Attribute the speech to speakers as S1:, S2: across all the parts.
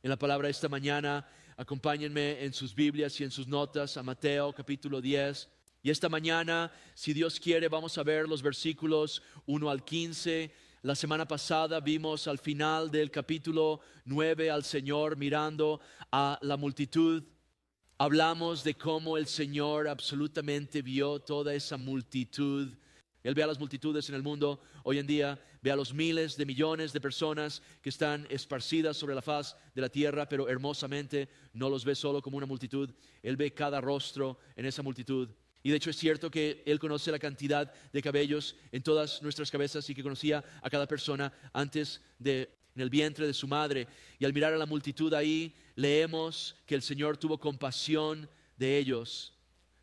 S1: en la palabra esta mañana. Acompáñenme en sus Biblias y en sus notas a Mateo capítulo 10. Y esta mañana, si Dios quiere, vamos a ver los versículos 1 al 15. La semana pasada vimos al final del capítulo 9 al Señor mirando a la multitud. Hablamos de cómo el Señor absolutamente vio toda esa multitud. Él ve a las multitudes en el mundo hoy en día, ve a los miles de millones de personas que están esparcidas sobre la faz de la tierra, pero hermosamente no los ve solo como una multitud. Él ve cada rostro en esa multitud. Y de hecho es cierto que Él conoce la cantidad de cabellos en todas nuestras cabezas y que conocía a cada persona antes de en el vientre de su madre. Y al mirar a la multitud ahí, leemos que el Señor tuvo compasión de ellos.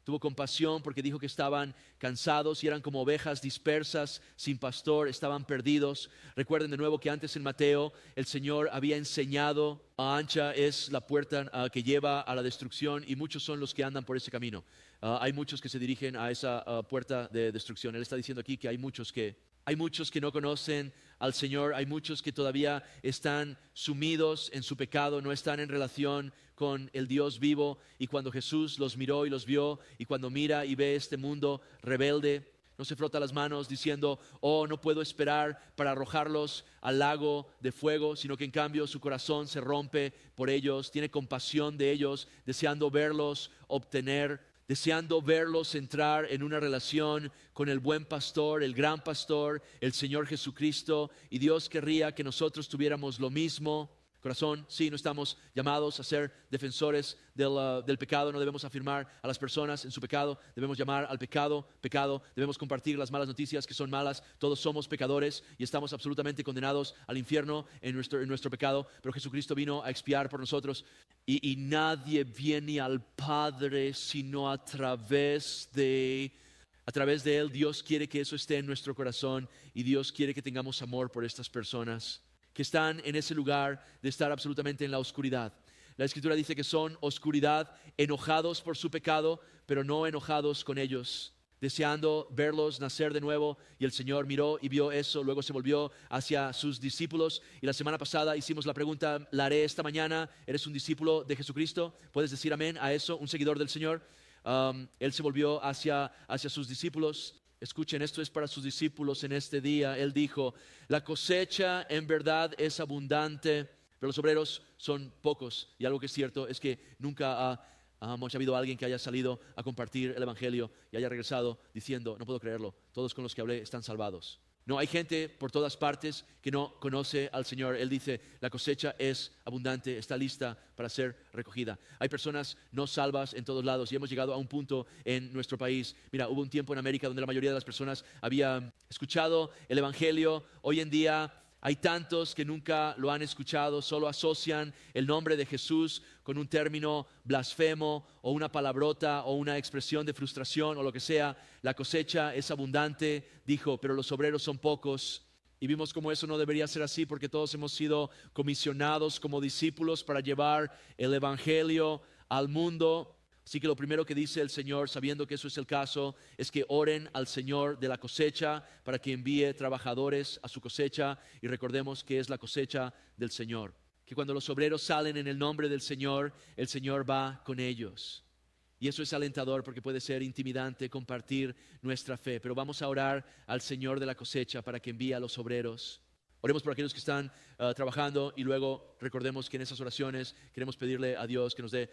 S1: Tuvo compasión porque dijo que estaban cansados y eran como ovejas dispersas, sin pastor, estaban perdidos. Recuerden de nuevo que antes en Mateo el Señor había enseñado, ancha es la puerta que lleva a la destrucción y muchos son los que andan por ese camino. Hay muchos que se dirigen a esa puerta de destrucción. Él está diciendo aquí que hay muchos que no conocen al Señor, hay muchos que todavía están sumidos en su pecado, no están en relación con el Dios vivo. Y cuando Jesús los miró y los vio, y cuando mira y ve este mundo rebelde, no se frota las manos diciendo, oh, no puedo esperar para arrojarlos al lago de fuego, sino que en cambio su corazón se rompe por ellos, tiene compasión de ellos, deseando verlos deseando verlos entrar en una relación con el buen pastor, el gran pastor, el Señor Jesucristo. Y Dios querría que nosotros tuviéramos lo mismo corazón. Sí, no estamos llamados a ser defensores del pecado, no debemos afirmar a las personas en su pecado, debemos llamar al pecado, pecado, debemos compartir las malas noticias que son malas. Todos somos pecadores y estamos absolutamente condenados al infierno en nuestro pecado, pero Jesucristo vino a expiar por nosotros y nadie viene al Padre sino a través de Él. Dios quiere que eso esté en nuestro corazón y Dios quiere que tengamos amor por estas personas que están en ese lugar de estar absolutamente en la oscuridad. La Escritura dice que son oscuridad, enojados por su pecado, pero no enojados con ellos, deseando verlos nacer de nuevo. Y el Señor miró y vio eso, luego se volvió hacia sus discípulos. Y la semana pasada hicimos la pregunta, la haré esta mañana, ¿eres un discípulo de Jesucristo? ¿Puedes decir amén a eso, un seguidor del Señor? Él se volvió hacia sus discípulos. Escuchen, esto es para sus discípulos en este día. Él dijo, la cosecha en verdad es abundante, pero los obreros son pocos. Y algo que es cierto es que nunca ha habido alguien que haya salido a compartir el Evangelio y haya regresado diciendo, no puedo creerlo, todos con los que hablé están salvados. No, hay gente por todas partes que no conoce al Señor. Él dice, la cosecha es abundante, está lista para ser recogida. Hay personas no salvas en todos lados y hemos llegado a un punto en nuestro país. Mira, hubo un tiempo en América donde la mayoría de las personas había escuchado el Evangelio. Hoy en día hay tantos que nunca lo han escuchado, solo asocian el nombre de Jesús con un término blasfemo o una palabrota o una expresión de frustración o lo que sea. La cosecha es abundante, dijo, pero los obreros son pocos. Y vimos cómo eso no debería ser así porque todos hemos sido comisionados como discípulos para llevar el Evangelio al mundo. Así que lo primero que dice el Señor, sabiendo que eso es el caso, es que oren al Señor de la cosecha para que envíe trabajadores a su cosecha. Y recordemos que es la cosecha del Señor. Que cuando los obreros salen en el nombre del Señor, el Señor va con ellos. Y eso es alentador porque puede ser intimidante compartir nuestra fe. Pero vamos a orar al Señor de la cosecha para que envíe a los obreros. Oremos por aquellos que están trabajando y luego recordemos que en esas oraciones queremos pedirle a Dios que nos dé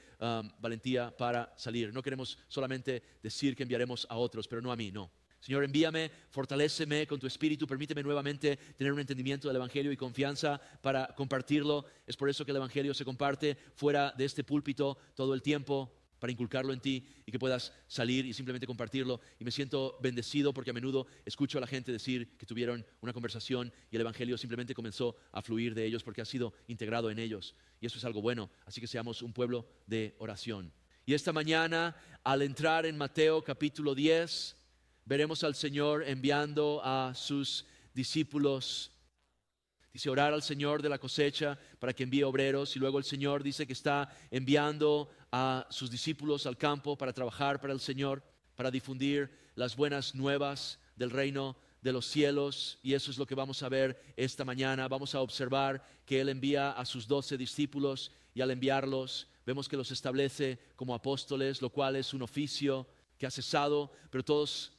S1: valentía para salir. No queremos solamente decir que enviaremos a otros, pero no a mí, no. Señor, envíame, fortaléceme con tu espíritu, permíteme nuevamente tener un entendimiento del Evangelio y confianza para compartirlo. Es por eso que el Evangelio se comparte fuera de este púlpito todo el tiempo, para inculcarlo en ti y que puedas salir y simplemente compartirlo. Y me siento bendecido porque a menudo escucho a la gente decir que tuvieron una conversación y el Evangelio simplemente comenzó a fluir de ellos porque ha sido integrado en ellos. Y eso es algo bueno, así que seamos un pueblo de oración. Y esta mañana, al entrar en Mateo capítulo 10, veremos al Señor enviando a sus discípulos. Dice orar al Señor de la cosecha para que envíe obreros. Y luego el Señor dice que está enviando a sus discípulos al campo para trabajar para el Señor, para difundir las buenas nuevas del reino de los cielos, y eso es lo que vamos a ver esta mañana. Vamos a observar que Él envía a sus 12 discípulos, y al enviarlos vemos que los establece como apóstoles, lo cual es un oficio que ha cesado, pero todos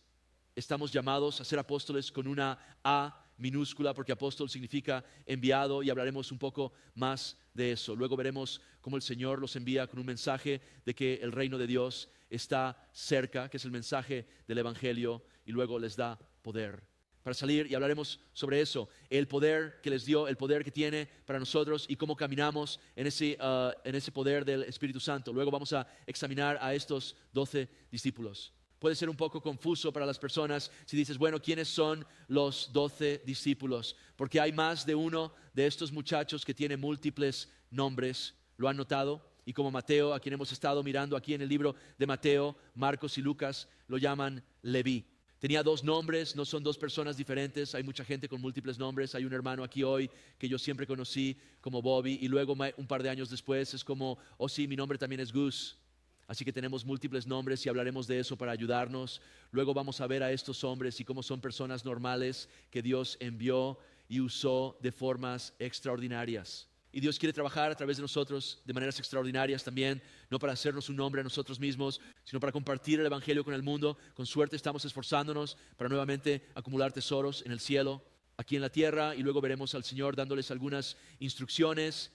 S1: estamos llamados a ser apóstoles con una A minúscula, porque apóstol significa enviado, y hablaremos un poco más de eso. Luego veremos cómo el Señor los envía con un mensaje de que el reino de Dios está cerca, que es el mensaje del Evangelio, y luego les da poder para salir, y hablaremos sobre eso, el poder que les dio, el poder que tiene para nosotros y cómo caminamos en ese poder del Espíritu Santo. Luego vamos a examinar a estos 12 discípulos. Puede ser un poco confuso para las personas si dices, bueno, ¿quiénes son los 12 discípulos? Porque hay más de uno de estos muchachos que tiene múltiples nombres. ¿Lo han notado? Y como Mateo, a quien hemos estado mirando aquí en el libro de Mateo, Marcos y Lucas, lo llaman Leví. Tenía 2 nombres, no son 2 personas diferentes. Hay mucha gente con múltiples nombres. Hay un hermano aquí hoy que yo siempre conocí como Bobby, y luego un par de años después es como, oh sí, mi nombre también es Gus. Así que tenemos múltiples nombres y hablaremos de eso para ayudarnos. Luego vamos a ver a estos hombres y cómo son personas normales que Dios envió y usó de formas extraordinarias. Y Dios quiere trabajar a través de nosotros de maneras extraordinarias también, no para hacernos un nombre a nosotros mismos, sino para compartir el Evangelio con el mundo. Con suerte estamos esforzándonos para nuevamente acumular tesoros en el cielo, aquí en la tierra, y luego veremos al Señor dándoles algunas instrucciones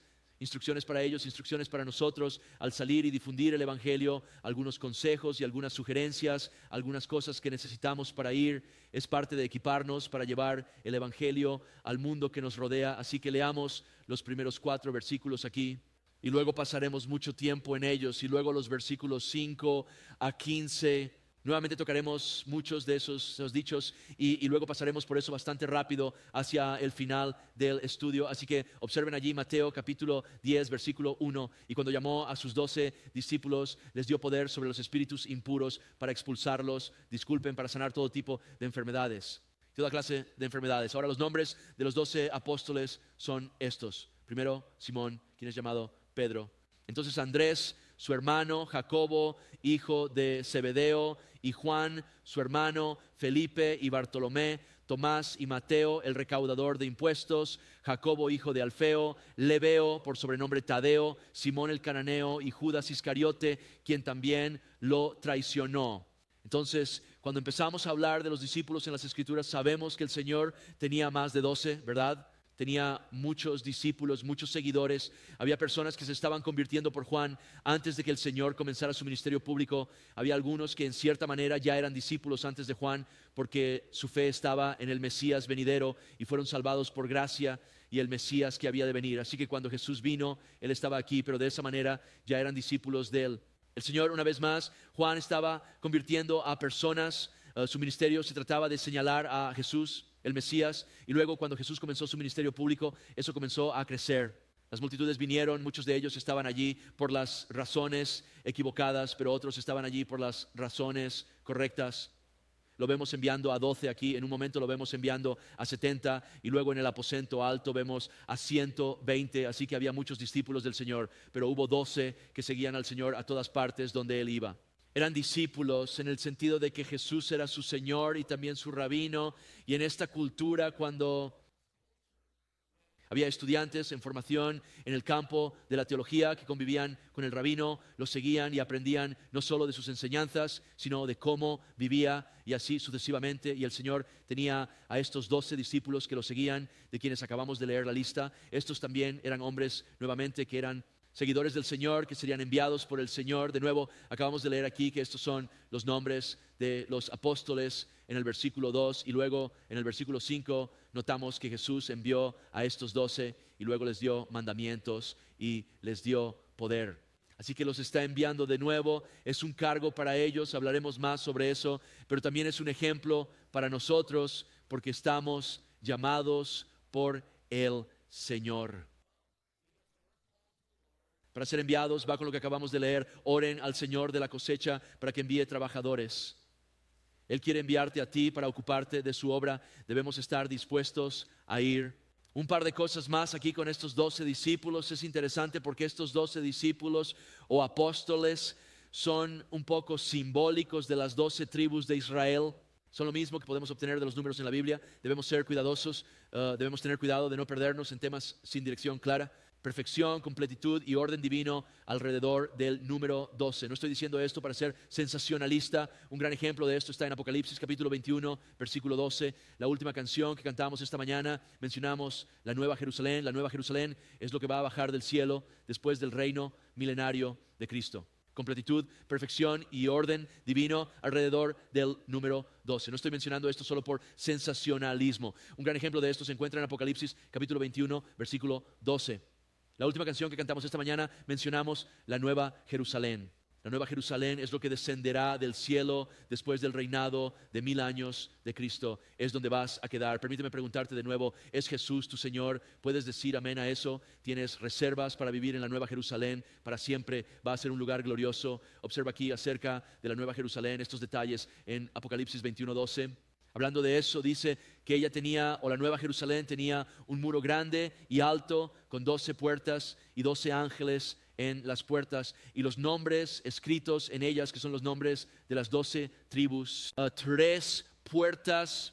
S1: para ellos, instrucciones para nosotros al salir y difundir el Evangelio, algunos consejos y algunas sugerencias, algunas cosas que necesitamos para ir. Es parte de equiparnos para llevar el Evangelio al mundo que nos rodea. Así que leamos los primeros 4 versículos aquí, y luego pasaremos mucho tiempo en ellos, y luego los versículos 5 a 15. Nuevamente tocaremos muchos de esos dichos, y luego pasaremos por eso bastante rápido hacia el final del estudio. Así que observen allí Mateo capítulo 10, versículo 1. Y cuando llamó a sus 12 discípulos, les dio poder sobre los espíritus impuros para expulsarlos, para sanar todo tipo de enfermedades. Toda clase de enfermedades. Ahora los nombres de los 12 apóstoles son estos. Primero, Simón, quien es llamado Pedro. Entonces Andrés, su hermano, Jacobo, hijo de Zebedeo, y Juan, su hermano, Felipe y Bartolomé, Tomás y Mateo, el recaudador de impuestos, Jacobo, hijo de Alfeo, Lebeo, por sobrenombre Tadeo, Simón el cananeo, y Judas Iscariote, quien también lo traicionó. Entonces, cuando empezamos a hablar de los discípulos en las Escrituras, sabemos que el Señor tenía más de 12, ¿verdad? Tenía muchos discípulos, muchos seguidores. Había personas que se estaban convirtiendo por Juan antes de que el Señor comenzara su ministerio público. Había algunos que en cierta manera ya eran discípulos antes de Juan, porque su fe estaba en el Mesías venidero y fueron salvados por gracia y el Mesías que había de venir. Así que cuando Jesús vino, Él estaba aquí, pero de esa manera ya eran discípulos de Él. El Señor, una vez más, Juan estaba convirtiendo a personas. Su ministerio se trataba de señalar a Jesús, el Mesías, y luego cuando Jesús comenzó su ministerio público, eso comenzó a crecer. Las multitudes vinieron, muchos de ellos estaban allí por las razones equivocadas, pero otros estaban allí por las razones correctas. Lo vemos enviando a 12 aquí, en un momento lo vemos enviando a 70, y luego en el aposento alto vemos a 120, así que había muchos discípulos del Señor, pero hubo 12 que seguían al Señor a todas partes donde Él iba. Eran discípulos en el sentido de que Jesús era su Señor y también su rabino, y en esta cultura, cuando había estudiantes en formación en el campo de la teología que convivían con el rabino, lo seguían y aprendían no solo de sus enseñanzas, sino de cómo vivía, y así sucesivamente. Y el Señor tenía a estos 12 discípulos que lo seguían, de quienes acabamos de leer la lista. Estos también eran hombres, nuevamente, que eran seguidores del Señor, que serían enviados por el Señor. De nuevo, acabamos de leer aquí que estos son los nombres de los apóstoles en el versículo 2, y luego en el versículo 5 notamos que Jesús envió a estos 12 y luego les dio mandamientos y les dio poder. Así que los está enviando de nuevo. Es un cargo para ellos, hablaremos más sobre eso, pero también es un ejemplo para nosotros, porque estamos llamados por el Señor para ser enviados. Va con lo que acabamos de leer: oren al Señor de la cosecha para que envíe trabajadores. Él quiere enviarte a ti para ocuparte de su obra. Debemos estar dispuestos a ir. Un par de cosas más aquí con estos 12 discípulos. Es interesante porque estos 12 discípulos o apóstoles son un poco simbólicos de las 12 tribus de Israel. son lo mismo que podemos obtener de los números en la Biblia. Debemos ser cuidadosos, debemos tener cuidado de no perdernos en temas sin dirección clara. Perfección, completitud y orden divino alrededor del número 12. No estoy diciendo esto para ser sensacionalista. Un gran ejemplo de esto está en Apocalipsis capítulo 21, versículo 12. La última canción que cantamos esta mañana, mencionamos la Nueva Jerusalén. La Nueva Jerusalén es lo que va a bajar del cielo después del reino milenario de Cristo. Completitud, perfección y orden divino alrededor del número 12. No estoy mencionando esto solo por sensacionalismo. Un gran ejemplo de esto se encuentra en Apocalipsis capítulo 21, versículo 12. La última canción que cantamos esta mañana mencionamos la Nueva Jerusalén. La Nueva Jerusalén es lo que descenderá del cielo después del reinado de 1000 años de Cristo. Es donde vas a quedar. Permíteme preguntarte de nuevo, ¿es Jesús tu Señor? ¿Puedes decir amén a eso? ¿Tienes reservas para vivir en la Nueva Jerusalén para siempre? Va a ser un lugar glorioso. Observa aquí acerca de la Nueva Jerusalén estos detalles en Apocalipsis 21, 12. Hablando de eso, dice que ella tenía, o la Nueva Jerusalén tenía un muro grande y alto con 12 puertas y 12 ángeles en las puertas y los nombres escritos en ellas, que son los nombres de las 12 tribus. 3 puertas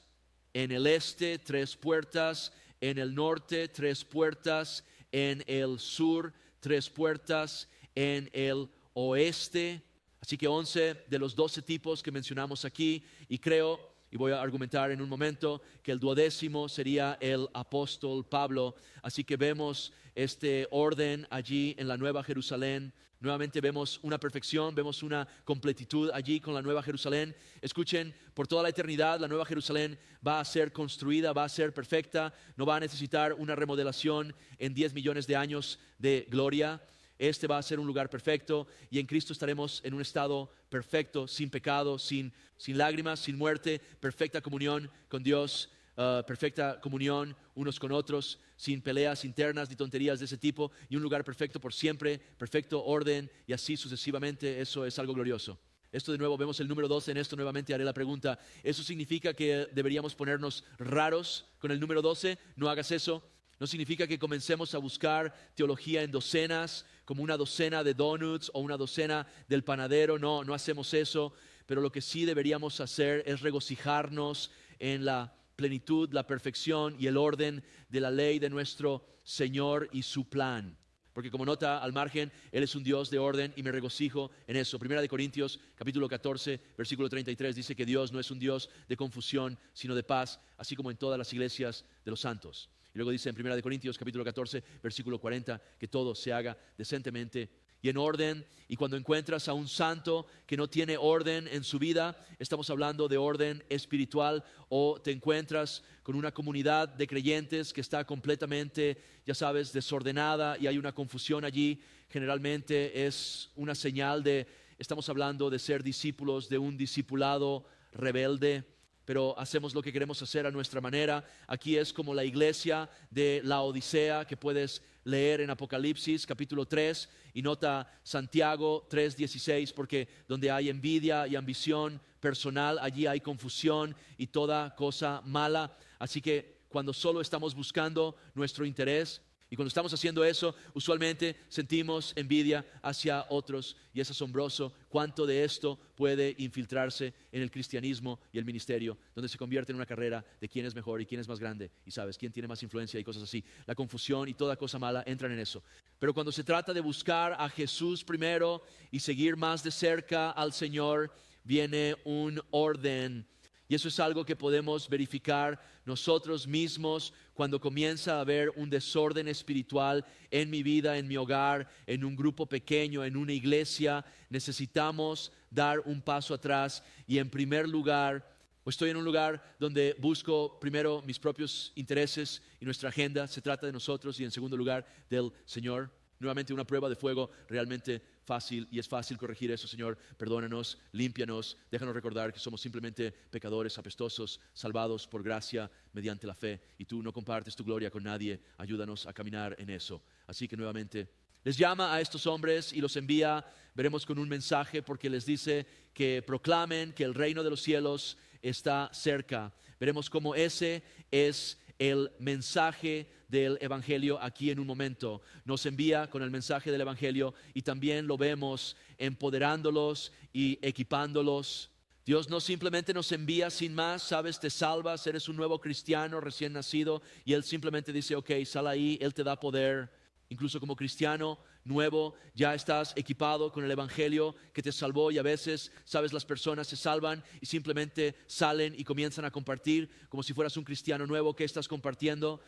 S1: en el este, 3 puertas en el norte, 3 puertas en el sur, 3 puertas en el oeste. Así que 11 de los 12 tipos que mencionamos aquí, y creo, y voy a argumentar en un momento, que el 12º sería el apóstol Pablo. Así que vemos este orden allí en la Nueva Jerusalén. Nuevamente vemos una perfección, vemos una completitud allí con la Nueva Jerusalén. Escuchen, por toda la eternidad la Nueva Jerusalén va a ser construida, va a ser perfecta, no va a necesitar una remodelación en 10 millones de años de gloria. Este va a ser un lugar perfecto y en Cristo estaremos en un estado perfecto, sin pecado, sin lágrimas, sin muerte, perfecta comunión con Dios, perfecta comunión unos con otros, sin peleas internas ni tonterías de ese tipo, y un lugar perfecto por siempre, perfecto orden y así sucesivamente. Eso es algo glorioso. Esto de nuevo, vemos el número 12 en esto. Nuevamente haré la pregunta, ¿eso significa que deberíamos ponernos raros con el número 12? No hagas eso. No significa que comencemos a buscar teología en docenas, como una docena de donuts o una docena del panadero. No, no hacemos eso. Pero lo que sí deberíamos hacer es regocijarnos en la plenitud, la perfección y el orden de la ley de nuestro Señor y su plan. Porque como nota al margen, Él es un Dios de orden y me regocijo en eso. Primera de Corintios, capítulo 14, versículo 33, dice que Dios no es un Dios de confusión, sino de paz, así como en todas las iglesias de los santos. Y luego dice en 1 Corintios capítulo 14, versículo 40, que todo se haga decentemente y en orden. Y cuando encuentras a un santo que no tiene orden en su vida, estamos hablando de orden espiritual, o te encuentras con una comunidad de creyentes que está completamente, ya sabes, desordenada y hay una confusión allí, generalmente es una señal de, estamos hablando de ser discípulos de un discipulado rebelde, pero hacemos lo que queremos hacer a nuestra manera. Aquí es como la iglesia de la Odisea que puedes leer en Apocalipsis capítulo 3 y nota Santiago 3:16, porque donde hay envidia y ambición personal, allí hay confusión y toda cosa mala. Así que cuando solo estamos buscando nuestro interés, y cuando estamos haciendo eso, usualmente sentimos envidia hacia otros, y es asombroso cuánto de esto puede infiltrarse en el cristianismo y el ministerio, donde se convierte en una carrera de quién es mejor y quién es más grande, y sabes, quién tiene más influencia y cosas así. La confusión y toda cosa mala entran en eso. Pero cuando se trata de buscar a Jesús primero y seguir más de cerca al Señor, viene un orden. Y eso es algo que podemos verificar nosotros mismos cuando comienza a haber un desorden espiritual en mi vida, en mi hogar, en un grupo pequeño, en una iglesia. Necesitamos dar un paso atrás y en primer lugar, o estoy en un lugar donde busco primero mis propios intereses y nuestra agenda se trata de nosotros, y en segundo lugar del Señor. Nuevamente una prueba de fuego realmente fácil, y es fácil corregir eso. Señor, perdónanos, límpianos, déjanos recordar que somos simplemente pecadores apestosos, salvados por gracia mediante la fe, y tú no compartes tu gloria con nadie. Ayúdanos a caminar en eso. Así que nuevamente les llama a estos hombres y los envía, veremos, con un mensaje, porque les dice que proclamen que el reino de los cielos está cerca. Veremos cómo ese es el mensaje del Evangelio aquí en un momento. Nos envía con el mensaje del Evangelio y también lo vemos empoderándolos y equipándolos Dios no simplemente nos envía sin más, sabes, te salvas, eres un nuevo cristiano recién nacido y Él simplemente dice, ok, sal ahí, Él te da poder. Incluso como cristiano nuevo ya estás equipado con el evangelio que te salvó y a veces, sabes, las personas se salvan y simplemente salen y comienzan a compartir como si fueras un cristiano nuevo. ¿Qué estás compartiendo?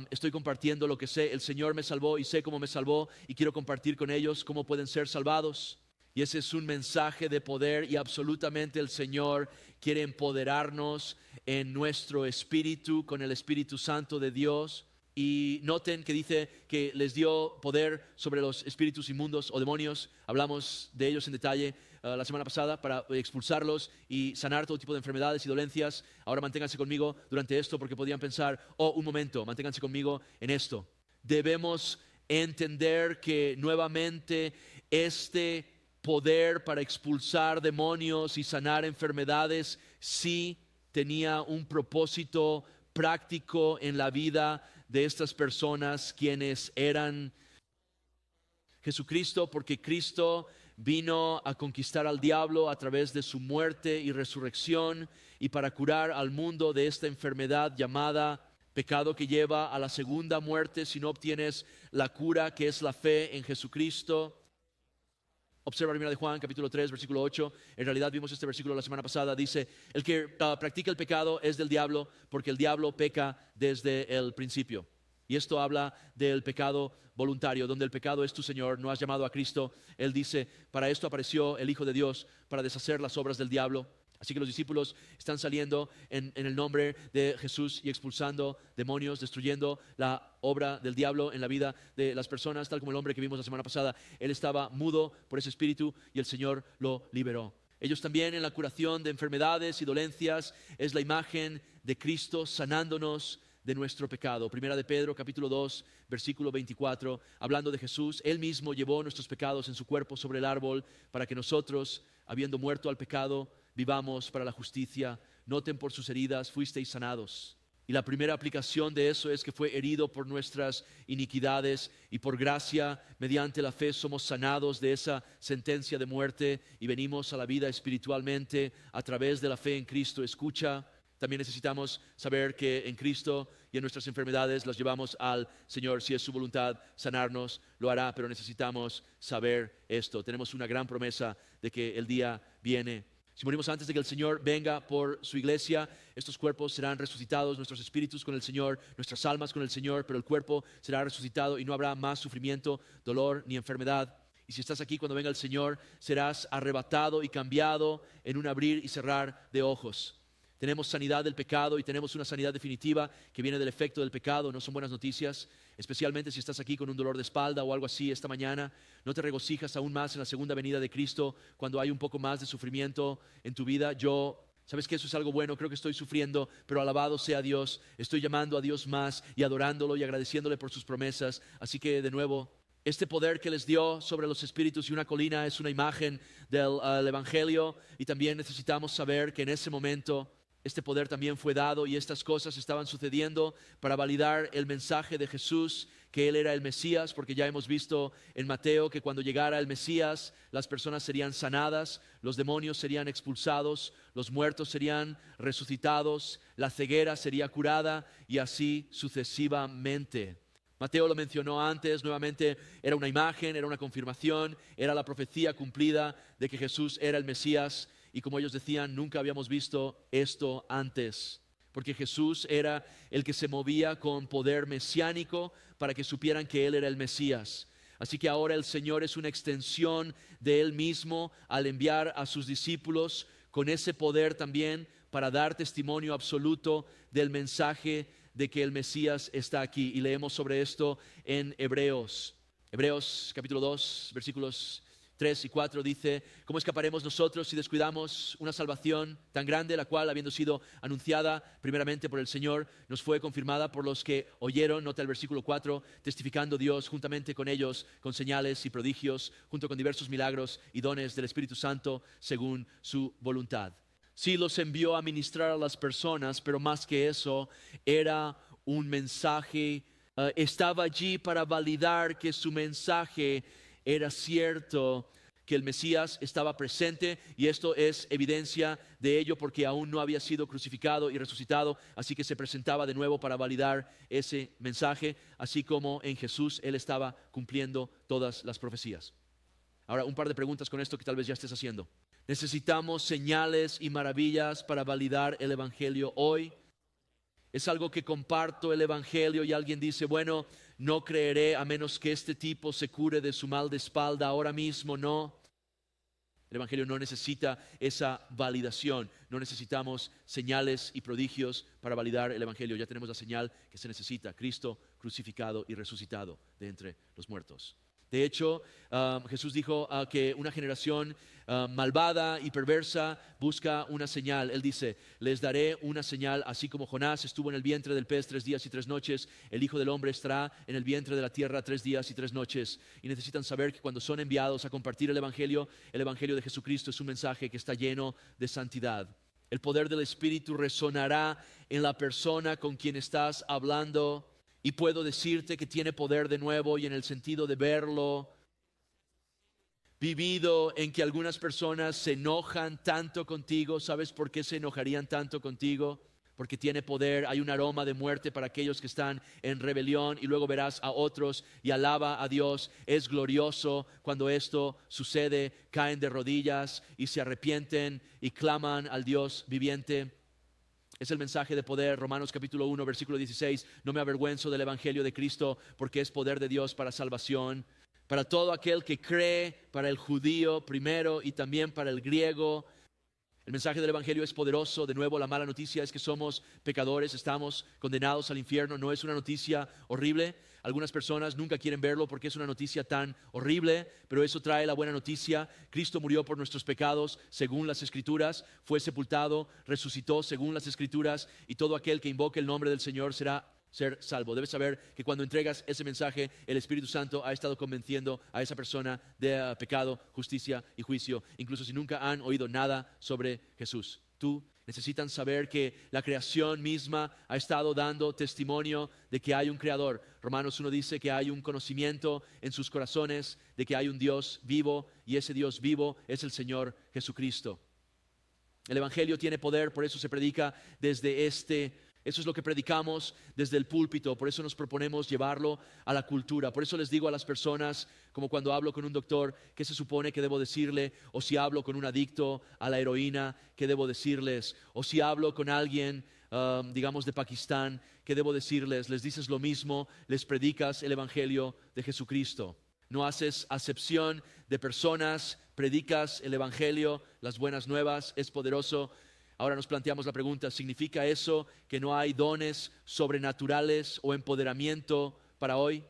S1: Estoy compartiendo lo que sé, el Señor me salvó y sé cómo me salvó y quiero compartir con ellos cómo pueden ser salvados. Y ese es un mensaje de poder y absolutamente el Señor quiere empoderarnos en nuestro espíritu con el Espíritu Santo de Dios. Y noten que dice que les dio poder sobre los espíritus inmundos o demonios. Hablamos de ellos en detalle la semana pasada para expulsarlos y sanar todo tipo de enfermedades y dolencias. Ahora manténganse conmigo durante esto porque podrían pensar, oh, un momento, manténganse conmigo en esto. Debemos entender que nuevamente este poder para expulsar demonios y sanar enfermedades sí tenía un propósito práctico en la vida de estas personas quienes eran Jesucristo, porque Cristo vino a conquistar al diablo a través de su muerte y resurrección y para curar al mundo de esta enfermedad llamada pecado, que lleva a la segunda muerte si no obtienes la cura, que es la fe en Jesucristo. Observa 1 de Juan, capítulo 3, versículo 8. En realidad vimos este versículo la semana pasada. Dice, el que practica el pecado es del diablo, porque el diablo peca desde el principio. Y esto habla del pecado voluntario, donde el pecado es tu Señor, no has llamado a Cristo. Él dice, para esto apareció el Hijo de Dios, para deshacer las obras del diablo. Así que los discípulos están saliendo en el nombre de Jesús y expulsando demonios, destruyendo la obra del diablo en la vida de las personas, tal como el hombre que vimos la semana pasada. Él estaba mudo por ese espíritu y el Señor lo liberó. Ellos también en la curación de enfermedades y dolencias es la imagen de Cristo sanándonos de nuestro pecado. Primera de Pedro, capítulo 2, versículo 24, hablando de Jesús, Él mismo llevó nuestros pecados en su cuerpo sobre el árbol para que nosotros, habiendo muerto al pecado, vivamos para la justicia. Noten, por sus heridas fuisteis sanados. Y la primera aplicación de eso es que fue herido por nuestras iniquidades y por gracia, mediante la fe, somos sanados de esa sentencia de muerte y venimos a la vida espiritualmente a través de la fe en Cristo. Escucha, también necesitamos saber que en Cristo y en nuestras enfermedades las llevamos al Señor. Si es su voluntad sanarnos, lo hará, pero necesitamos saber esto. Tenemos una gran promesa de que el día viene. Si morimos antes de que el Señor venga por su iglesia, estos cuerpos serán resucitados, nuestros espíritus con el Señor, nuestras almas con el Señor, pero el cuerpo será resucitado y no habrá más sufrimiento, dolor ni enfermedad. Y si estás aquí cuando venga el Señor, serás arrebatado y cambiado en un abrir y cerrar de ojos. Tenemos sanidad del pecado y tenemos una sanidad definitiva que viene del efecto del pecado. No son buenas noticias, especialmente si estás aquí con un dolor de espalda o algo así esta mañana. No te regocijas aún más en la segunda venida de Cristo cuando hay un poco más de sufrimiento en tu vida. Sabes que eso es algo bueno, creo que estoy sufriendo, pero alabado sea Dios. Estoy llamando a Dios más y adorándolo y agradeciéndole por sus promesas. Así que de nuevo, este poder que les dio sobre los espíritus y una colina es una imagen del Evangelio, y también necesitamos saber que en ese momento este poder también fue dado y estas cosas estaban sucediendo para validar el mensaje de Jesús, que Él era el Mesías, porque ya hemos visto en Mateo que cuando llegara el Mesías, las personas serían sanadas, los demonios serían expulsados, los muertos serían resucitados, la ceguera sería curada y así sucesivamente. Mateo lo mencionó antes, nuevamente era una imagen, era una confirmación, era la profecía cumplida de que Jesús era el Mesías. Y como ellos decían, nunca habíamos visto esto antes, porque Jesús era el que se movía con poder mesiánico para que supieran que Él era el Mesías. Así que ahora el Señor es una extensión de Él mismo al enviar a sus discípulos con ese poder también para dar testimonio absoluto del mensaje de que el Mesías está aquí. Y leemos sobre esto en Hebreos capítulo 2, versículos 3 y 4 dice, ¿cómo escaparemos nosotros si descuidamos una salvación tan grande, la cual, habiendo sido anunciada primeramente por el Señor, nos fue confirmada por los que oyeron? Nota el versículo 4, testificando Dios juntamente con ellos, con señales y prodigios, junto con diversos milagros y dones del Espíritu Santo, según su voluntad. Sí, los envió a ministrar a las personas, pero más que eso, era un mensaje, estaba allí para validar que su mensaje era cierto, que el Mesías estaba presente, y esto es evidencia de ello porque aún no había sido crucificado y resucitado, así que se presentaba de nuevo para validar ese mensaje, así como en Jesús Él estaba cumpliendo todas las profecías. Ahora, un par de preguntas con esto que tal vez ya estés haciendo. ¿Necesitamos señales y maravillas para validar el Evangelio hoy? Es algo que comparto el Evangelio y alguien dice, bueno, no creeré a menos que este tipo se cure de su mal de espalda ahora mismo. No, el Evangelio no necesita esa validación. No necesitamos señales y prodigios para validar el Evangelio. Ya tenemos la señal que se necesita: Cristo crucificado y resucitado de entre los muertos. De hecho, Jesús dijo que una generación malvada y perversa busca una señal. Él dice, les daré una señal, así como Jonás estuvo en el vientre del pez 3 días y 3 noches, el Hijo del Hombre estará en el vientre de la tierra 3 días y 3 noches. Y necesitan saber que cuando son enviados a compartir el Evangelio de Jesucristo es un mensaje que está lleno de santidad. El poder del Espíritu resonará en la persona con quien estás hablando. Y puedo decirte que tiene poder de nuevo, y en el sentido de verlo vivido, en que algunas personas se enojan tanto contigo. ¿Sabes por qué se enojarían tanto contigo? Porque tiene poder. Hay un aroma de muerte para aquellos que están en rebelión, y luego verás a otros y alaba a Dios. Es glorioso cuando esto sucede. Caen de rodillas y se arrepienten y claman al Dios viviente. Es el mensaje de poder. Romanos capítulo 1, versículo 16. No me avergüenzo del Evangelio de Cristo, porque es poder de Dios para salvación, para todo aquel que cree, para el judío primero y también para el griego. El mensaje del Evangelio es poderoso. De nuevo, la mala noticia es que somos pecadores, estamos condenados al infierno. No es una noticia horrible. Algunas personas nunca quieren verlo porque es una noticia tan horrible, pero eso trae la buena noticia. Cristo murió por nuestros pecados según las Escrituras, fue sepultado, resucitó según las Escrituras, y todo aquel que invoque el nombre del Señor será ser salvo. Debes saber que cuando entregas ese mensaje, el Espíritu Santo ha estado convenciendo a esa persona de pecado, justicia y juicio, incluso si nunca han oído nada sobre Jesús. Tú necesitan saber que la creación misma ha estado dando testimonio de que hay un Creador. Romanos 1 dice que hay un conocimiento en sus corazones de que hay un Dios vivo, y ese Dios vivo es el Señor Jesucristo. El Evangelio tiene poder, por eso se predica desde eso es lo que predicamos desde el púlpito. Por eso nos proponemos llevarlo a la cultura. Por eso les digo a las personas, como cuando hablo con un doctor, ¿qué se supone que debo decirle? O si hablo con un adicto a la heroína, ¿qué debo decirles? O si hablo con alguien, digamos de Pakistán, ¿qué debo decirles? Les dices lo mismo, les predicas el Evangelio de Jesucristo. No haces acepción de personas, predicas el Evangelio, las buenas nuevas. Es poderoso. Ahora nos planteamos la pregunta, ¿significa eso que no hay dones sobrenaturales o empoderamiento para hoy?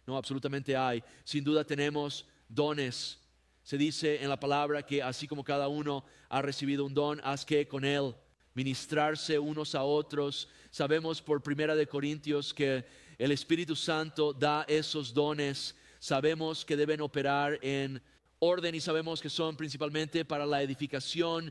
S1: No, absolutamente hay. Sin duda tenemos dones. Se dice en la palabra que así como cada uno ha recibido un don, haz que con él ministrarse unos a otros. Sabemos por 1 Corintios que el Espíritu Santo da esos dones. Sabemos que deben operar en orden, y sabemos que son principalmente para la edificación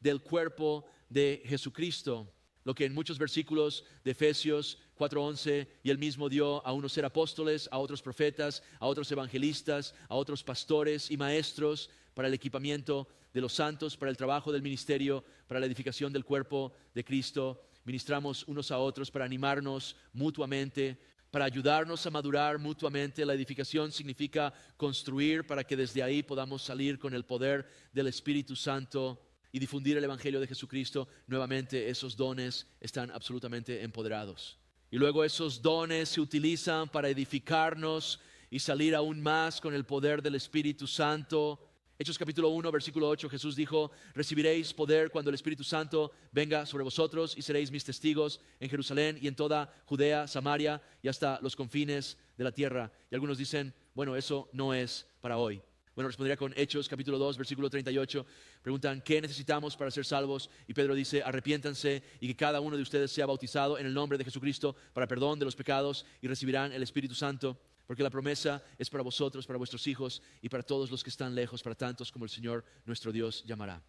S1: del cuerpo de Jesucristo. Lo que en muchos versículos de Efesios 4:11, y él mismo dio a unos ser apóstoles, a otros profetas, a otros evangelistas, a otros pastores y maestros, para el equipamiento de los santos, para el trabajo del ministerio, para la edificación del cuerpo de Cristo. Ministramos unos a otros para animarnos mutuamente, para ayudarnos a madurar mutuamente. La edificación significa construir para que desde ahí podamos salir con el poder del Espíritu Santo y difundir el Evangelio de Jesucristo. Nuevamente, esos dones están absolutamente empoderados. Y luego esos dones se utilizan para edificarnos y salir aún más con el poder del Espíritu Santo. Hechos capítulo 1, versículo 8, Jesús dijo, recibiréis poder cuando el Espíritu Santo venga sobre vosotros, y seréis mis testigos en Jerusalén y en toda Judea, Samaria y hasta los confines de la tierra. Y algunos dicen, bueno, eso no es para hoy. Bueno, respondería con Hechos capítulo 2, versículo 38. Preguntan, ¿qué necesitamos para ser salvos? Y Pedro dice, arrepiéntanse y que cada uno de ustedes sea bautizado en el nombre de Jesucristo para perdón de los pecados, y recibirán el Espíritu Santo. Porque la promesa es para vosotros, para vuestros hijos y para todos los que están lejos, para tantos como el Señor nuestro Dios llamará.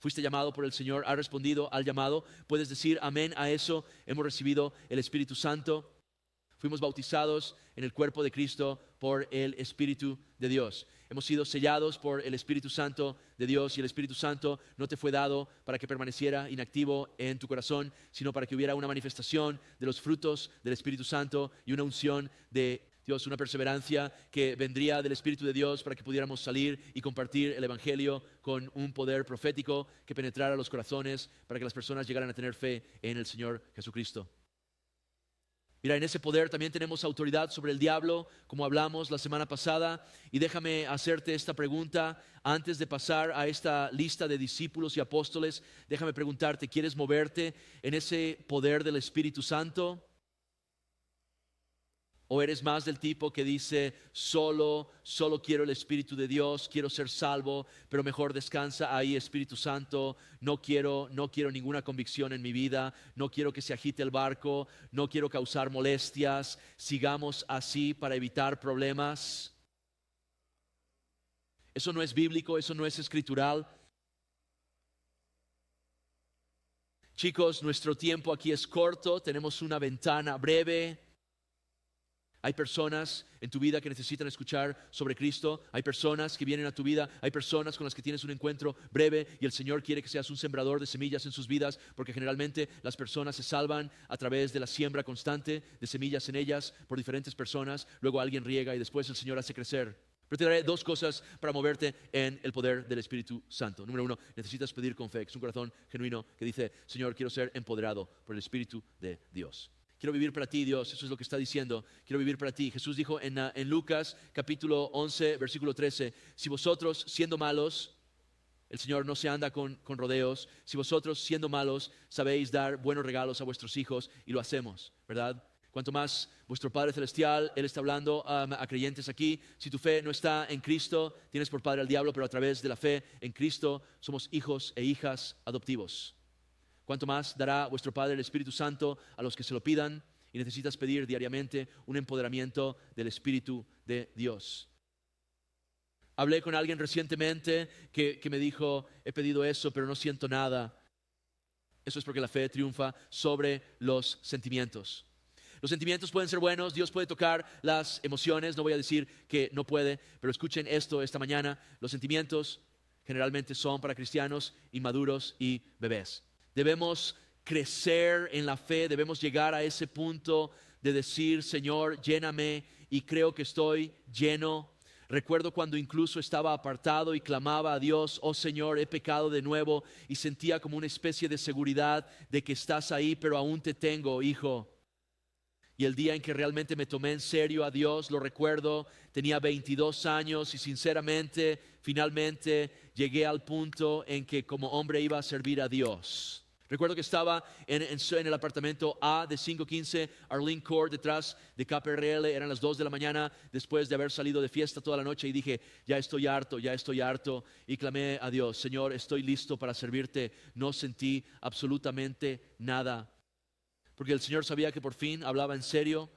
S1: Fuiste llamado por el Señor, has respondido al llamado. Puedes decir amén a eso. Hemos recibido el Espíritu Santo. Fuimos bautizados en el cuerpo de Cristo por el Espíritu de Dios. Hemos sido sellados por el Espíritu Santo de Dios, y el Espíritu Santo no te fue dado para que permaneciera inactivo en tu corazón, sino para que hubiera una manifestación de los frutos del Espíritu Santo y una unción de Dios, una perseverancia que vendría del Espíritu de Dios para que pudiéramos salir y compartir el Evangelio con un poder profético que penetrara los corazones para que las personas llegaran a tener fe en el Señor Jesucristo. Mira, en ese poder también tenemos autoridad sobre el diablo, como hablamos la semana pasada. Y déjame hacerte esta pregunta antes de pasar a esta lista de discípulos y apóstoles. Déjame preguntarte, ¿quieres moverte en ese poder del Espíritu Santo? ¿O eres más del tipo que dice, solo quiero el Espíritu de Dios, quiero ser salvo, pero mejor descansa ahí, Espíritu Santo, no quiero ninguna convicción en mi vida, no quiero que se agite el barco, no quiero causar molestias, sigamos así para evitar problemas? Eso no es bíblico, eso no es escritural. Chicos, nuestro tiempo aquí es corto, tenemos una ventana breve. Hay personas en tu vida que necesitan escuchar sobre Cristo. Hay personas que vienen a tu vida. Hay personas con las que tienes un encuentro breve y el Señor quiere que seas un sembrador de semillas en sus vidas, porque generalmente las personas se salvan a través de la siembra constante de semillas en ellas por diferentes personas. Luego alguien riega y después el Señor hace crecer. Pero te daré dos cosas para moverte en el poder del Espíritu Santo. Número uno, necesitas pedir con fe. Es un corazón genuino que dice, Señor, quiero ser empoderado por el Espíritu de Dios. Quiero vivir para ti, Dios. Eso es lo que está diciendo. Quiero vivir para ti. Jesús dijo en Lucas capítulo 11, versículo 13, si vosotros siendo malos, el Señor no se anda con rodeos, si vosotros siendo malos sabéis dar buenos regalos a vuestros hijos, y lo hacemos, ¿verdad? Cuanto más vuestro Padre Celestial, Él está hablando a creyentes aquí. Si tu fe no está en Cristo, tienes por padre al diablo, pero a través de la fe en Cristo somos hijos e hijas adoptivos. Cuanto más dará vuestro Padre el Espíritu Santo a los que se lo pidan, y necesitas pedir diariamente un empoderamiento del Espíritu de Dios. Hablé con alguien recientemente que me dijo, he pedido eso, pero no siento nada. Eso es porque la fe triunfa sobre los sentimientos. Los sentimientos pueden ser buenos, Dios puede tocar las emociones, no voy a decir que no puede, pero escuchen esto esta mañana. Los sentimientos generalmente son para cristianos inmaduros y bebés. Debemos crecer en la fe, debemos llegar a ese punto de decir, Señor, lléname, y creo que estoy lleno. Recuerdo cuando incluso estaba apartado y clamaba a Dios, oh Señor, he pecado de nuevo, y sentía como una especie de seguridad de que estás ahí, pero aún te tengo, hijo. Y el día en que realmente me tomé en serio a Dios, lo recuerdo, tenía 22 años y sinceramente, finalmente llegué al punto en que como hombre iba a servir a Dios. Recuerdo que estaba en el apartamento A de 515 Arlene Court, detrás de KPRL. Eran las 2 de la mañana después de haber salido de fiesta toda la noche, y dije, ya estoy harto. Y clamé a Dios, Señor, estoy listo para servirte. No sentí absolutamente nada, porque el Señor sabía que por fin hablaba en serio.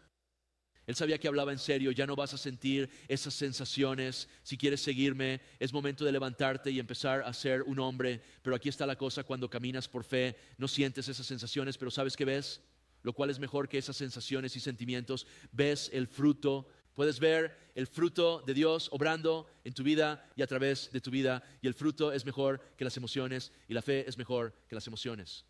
S1: Él sabía que hablaba en serio. Ya no vas a sentir esas sensaciones. Si quieres seguirme, es momento de levantarte y empezar a ser un hombre. Pero aquí está la cosa: cuando caminas por fe, no sientes esas sensaciones, pero ¿sabes qué ves? Lo cual es mejor que esas sensaciones y sentimientos. Ves el fruto. Puedes ver el fruto de Dios obrando en tu vida y a través de tu vida. Y el fruto es mejor que las emociones, y la fe es mejor que las emociones.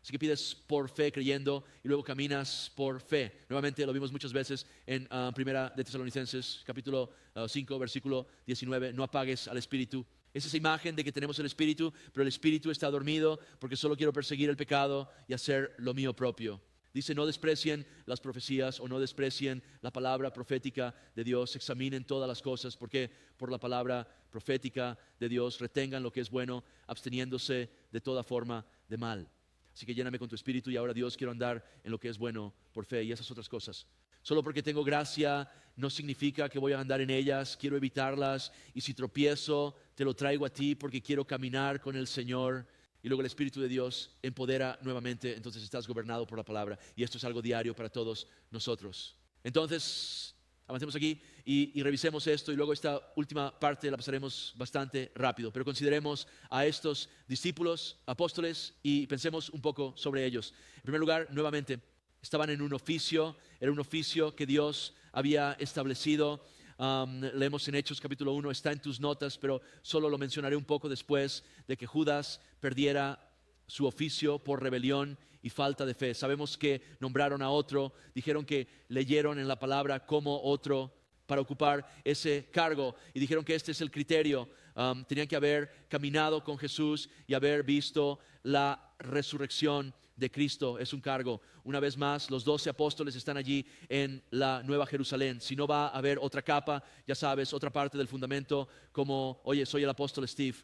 S1: Así que pides por fe creyendo y luego caminas por fe. Nuevamente lo vimos muchas veces en Primera de Tesalonicenses capítulo 5 versículo 19. No apagues al Espíritu. Es esa imagen de que tenemos el Espíritu, pero el Espíritu está dormido porque solo quiero perseguir el pecado y hacer lo mío propio. Dice, no desprecien las profecías o no desprecien la palabra profética de Dios. Examinen todas las cosas, porque por la palabra profética de Dios retengan lo que es bueno, absteniéndose de toda forma de mal. Así que lléname con tu Espíritu, y ahora, Dios, quiero andar en lo que es bueno por fe y esas otras cosas. Solo porque tengo gracia no significa que voy a andar en ellas. Quiero evitarlas, y si tropiezo te lo traigo a ti porque quiero caminar con el Señor. Y luego el Espíritu de Dios empodera nuevamente. Entonces estás gobernado por la palabra, y esto es algo diario para todos nosotros. Entonces avancemos aquí y revisemos esto, y luego esta última parte la pasaremos bastante rápido, pero consideremos a estos discípulos, apóstoles, y pensemos un poco sobre ellos. En primer lugar, nuevamente, estaban en un oficio, era un oficio que Dios había establecido. Leemos en Hechos capítulo 1, está en tus notas, pero solo lo mencionaré un poco después de que Judas perdiera su oficio por rebelión y falta de fe. Sabemos que nombraron a otro, dijeron que leyeron en la palabra como otro para ocupar ese cargo y dijeron que este es el criterio. Tenían que haber caminado con Jesús y haber visto la resurrección de Cristo. Es un cargo. Una vez más, los 12 apóstoles están allí en la Nueva Jerusalén. Si no va a haber otra capa, ya sabes, otra parte del fundamento, como, oye, soy el apóstol Steve.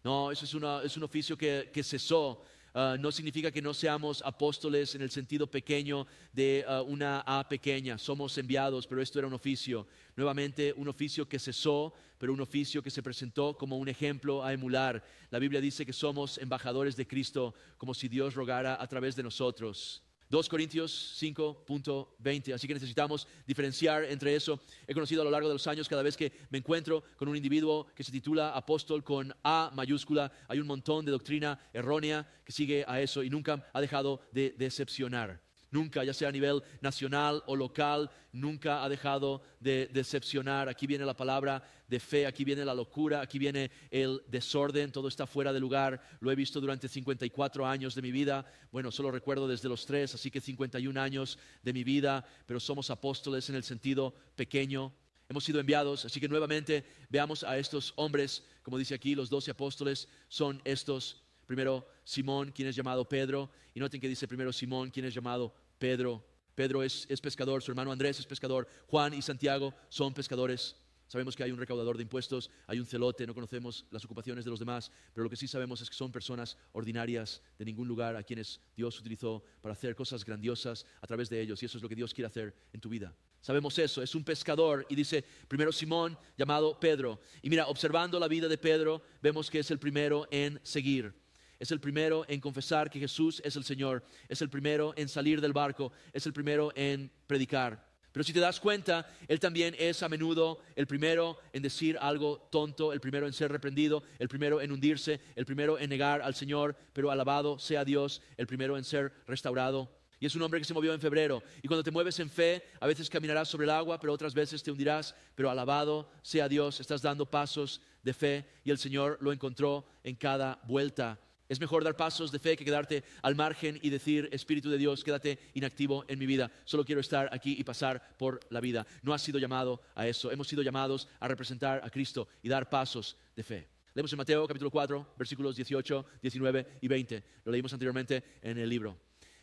S1: No, eso es un oficio que cesó. No significa que no seamos apóstoles en el sentido pequeño de una A pequeña. Somos enviados, pero esto era un oficio. Nuevamente, un oficio que cesó, pero un oficio que se presentó como un ejemplo a emular. La Biblia dice que somos embajadores de Cristo, como si Dios rogara a través de nosotros. 2 Corintios 5.20, así que necesitamos diferenciar entre eso. He conocido a lo largo de los años, cada vez que me encuentro con un individuo que se titula apóstol con A mayúscula, hay un montón de doctrina errónea que sigue a eso y nunca ha dejado de decepcionar. Nunca, ya sea a nivel nacional o local, nunca ha dejado de decepcionar. Aquí viene la palabra de fe, aquí viene la locura, aquí viene el desorden, todo está fuera de lugar. Lo he visto durante 54 años de mi vida. Bueno, solo recuerdo desde los 3, así que 51 años de mi vida, pero somos apóstoles en el sentido pequeño. Hemos sido enviados, así que nuevamente veamos a estos hombres, como dice aquí, los 12 apóstoles son estos. Primero Simón, quien es llamado Pedro, y noten que dice primero Simón, quien es llamado Pedro. Pedro es pescador, su hermano Andrés es pescador, Juan y Santiago son pescadores. Sabemos que hay un recaudador de impuestos, hay un celote, no conocemos las ocupaciones de los demás, pero lo que sí sabemos es que son personas ordinarias de ningún lugar a quienes Dios utilizó para hacer cosas grandiosas a través de ellos, y eso es lo que Dios quiere hacer en tu vida. Sabemos eso, es un pescador, y dice primero Simón, llamado Pedro. Y mira, observando la vida de Pedro, vemos que es el primero en seguir. Es el primero en confesar que Jesús es el Señor. Es el primero en salir del barco. Es el primero en predicar. Pero si te das cuenta, Él también es a menudo el primero en decir algo tonto, el primero en ser reprendido, el primero en hundirse, el primero en negar al Señor, pero alabado sea Dios, el primero en ser restaurado. Y es un hombre que se movió en febrero. Y cuando te mueves en fe, a veces caminarás sobre el agua, pero otras veces te hundirás. Pero alabado sea Dios, estás dando pasos de fe y el Señor lo encontró en cada vuelta. Es mejor dar pasos de fe que quedarte al margen y decir, Espíritu de Dios, quédate inactivo en mi vida. Solo quiero estar aquí y pasar por la vida. No has sido llamado a eso. Hemos sido llamados a representar a Cristo y dar pasos de fe. Leemos en Mateo capítulo 4, versículos 18, 19 y 20. Lo leímos anteriormente en el libro.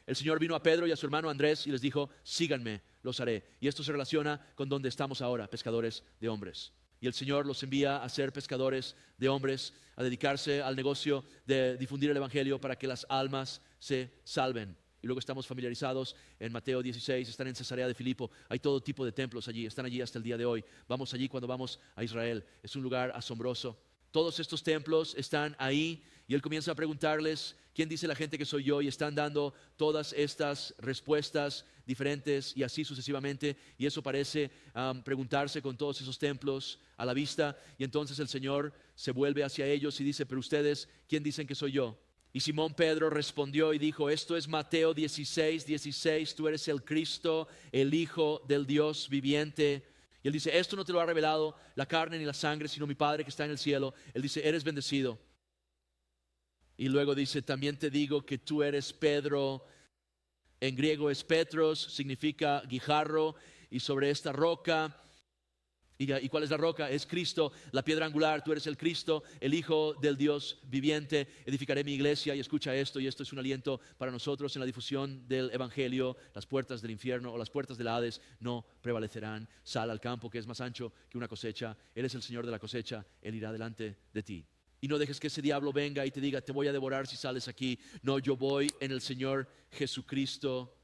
S1: El Señor vino a Pedro y a su hermano Andrés y les dijo, síganme, los haré. Y esto se relaciona con donde estamos ahora, pescadores de hombres. Y el Señor los envía a ser pescadores de hombres, a dedicarse al negocio de difundir el Evangelio para que las almas se salven. Y luego estamos familiarizados en Mateo 16, están en Cesarea de Filipo, hay todo tipo de templos allí, están allí hasta el día de hoy. Vamos allí cuando vamos a Israel, es un lugar asombroso. Todos estos templos están ahí y Él comienza a preguntarles, ¿quién dice la gente que soy yo? Y están dando todas estas respuestas diferentes y así sucesivamente. Y eso parece preguntarse con todos esos templos a la vista. Y entonces el Señor se vuelve hacia ellos y dice, pero ustedes, ¿quién dicen que soy yo? Y Simón Pedro respondió y dijo, esto es Mateo 16, 16, tú eres el Cristo, el Hijo del Dios viviente. Y Él dice, esto no te lo ha revelado la carne ni la sangre, sino mi Padre que está en el cielo. Él dice, eres bendecido. Y luego dice, también te digo que tú eres Pedro. En griego es Petros, significa guijarro. Y sobre esta roca, ¿y cuál es la roca? Es Cristo, la piedra angular. Tú eres el Cristo, el Hijo del Dios viviente. Edificaré mi iglesia. Y escucha esto, y esto es un aliento para nosotros en la difusión del Evangelio. Las puertas del infierno o las puertas del Hades no prevalecerán. Sal al campo que es más ancho que una cosecha. Él es el Señor de la cosecha. Él irá delante de ti. Y no dejes que ese diablo venga y te diga, te voy a devorar si sales aquí. No, yo voy en el Señor Jesucristo.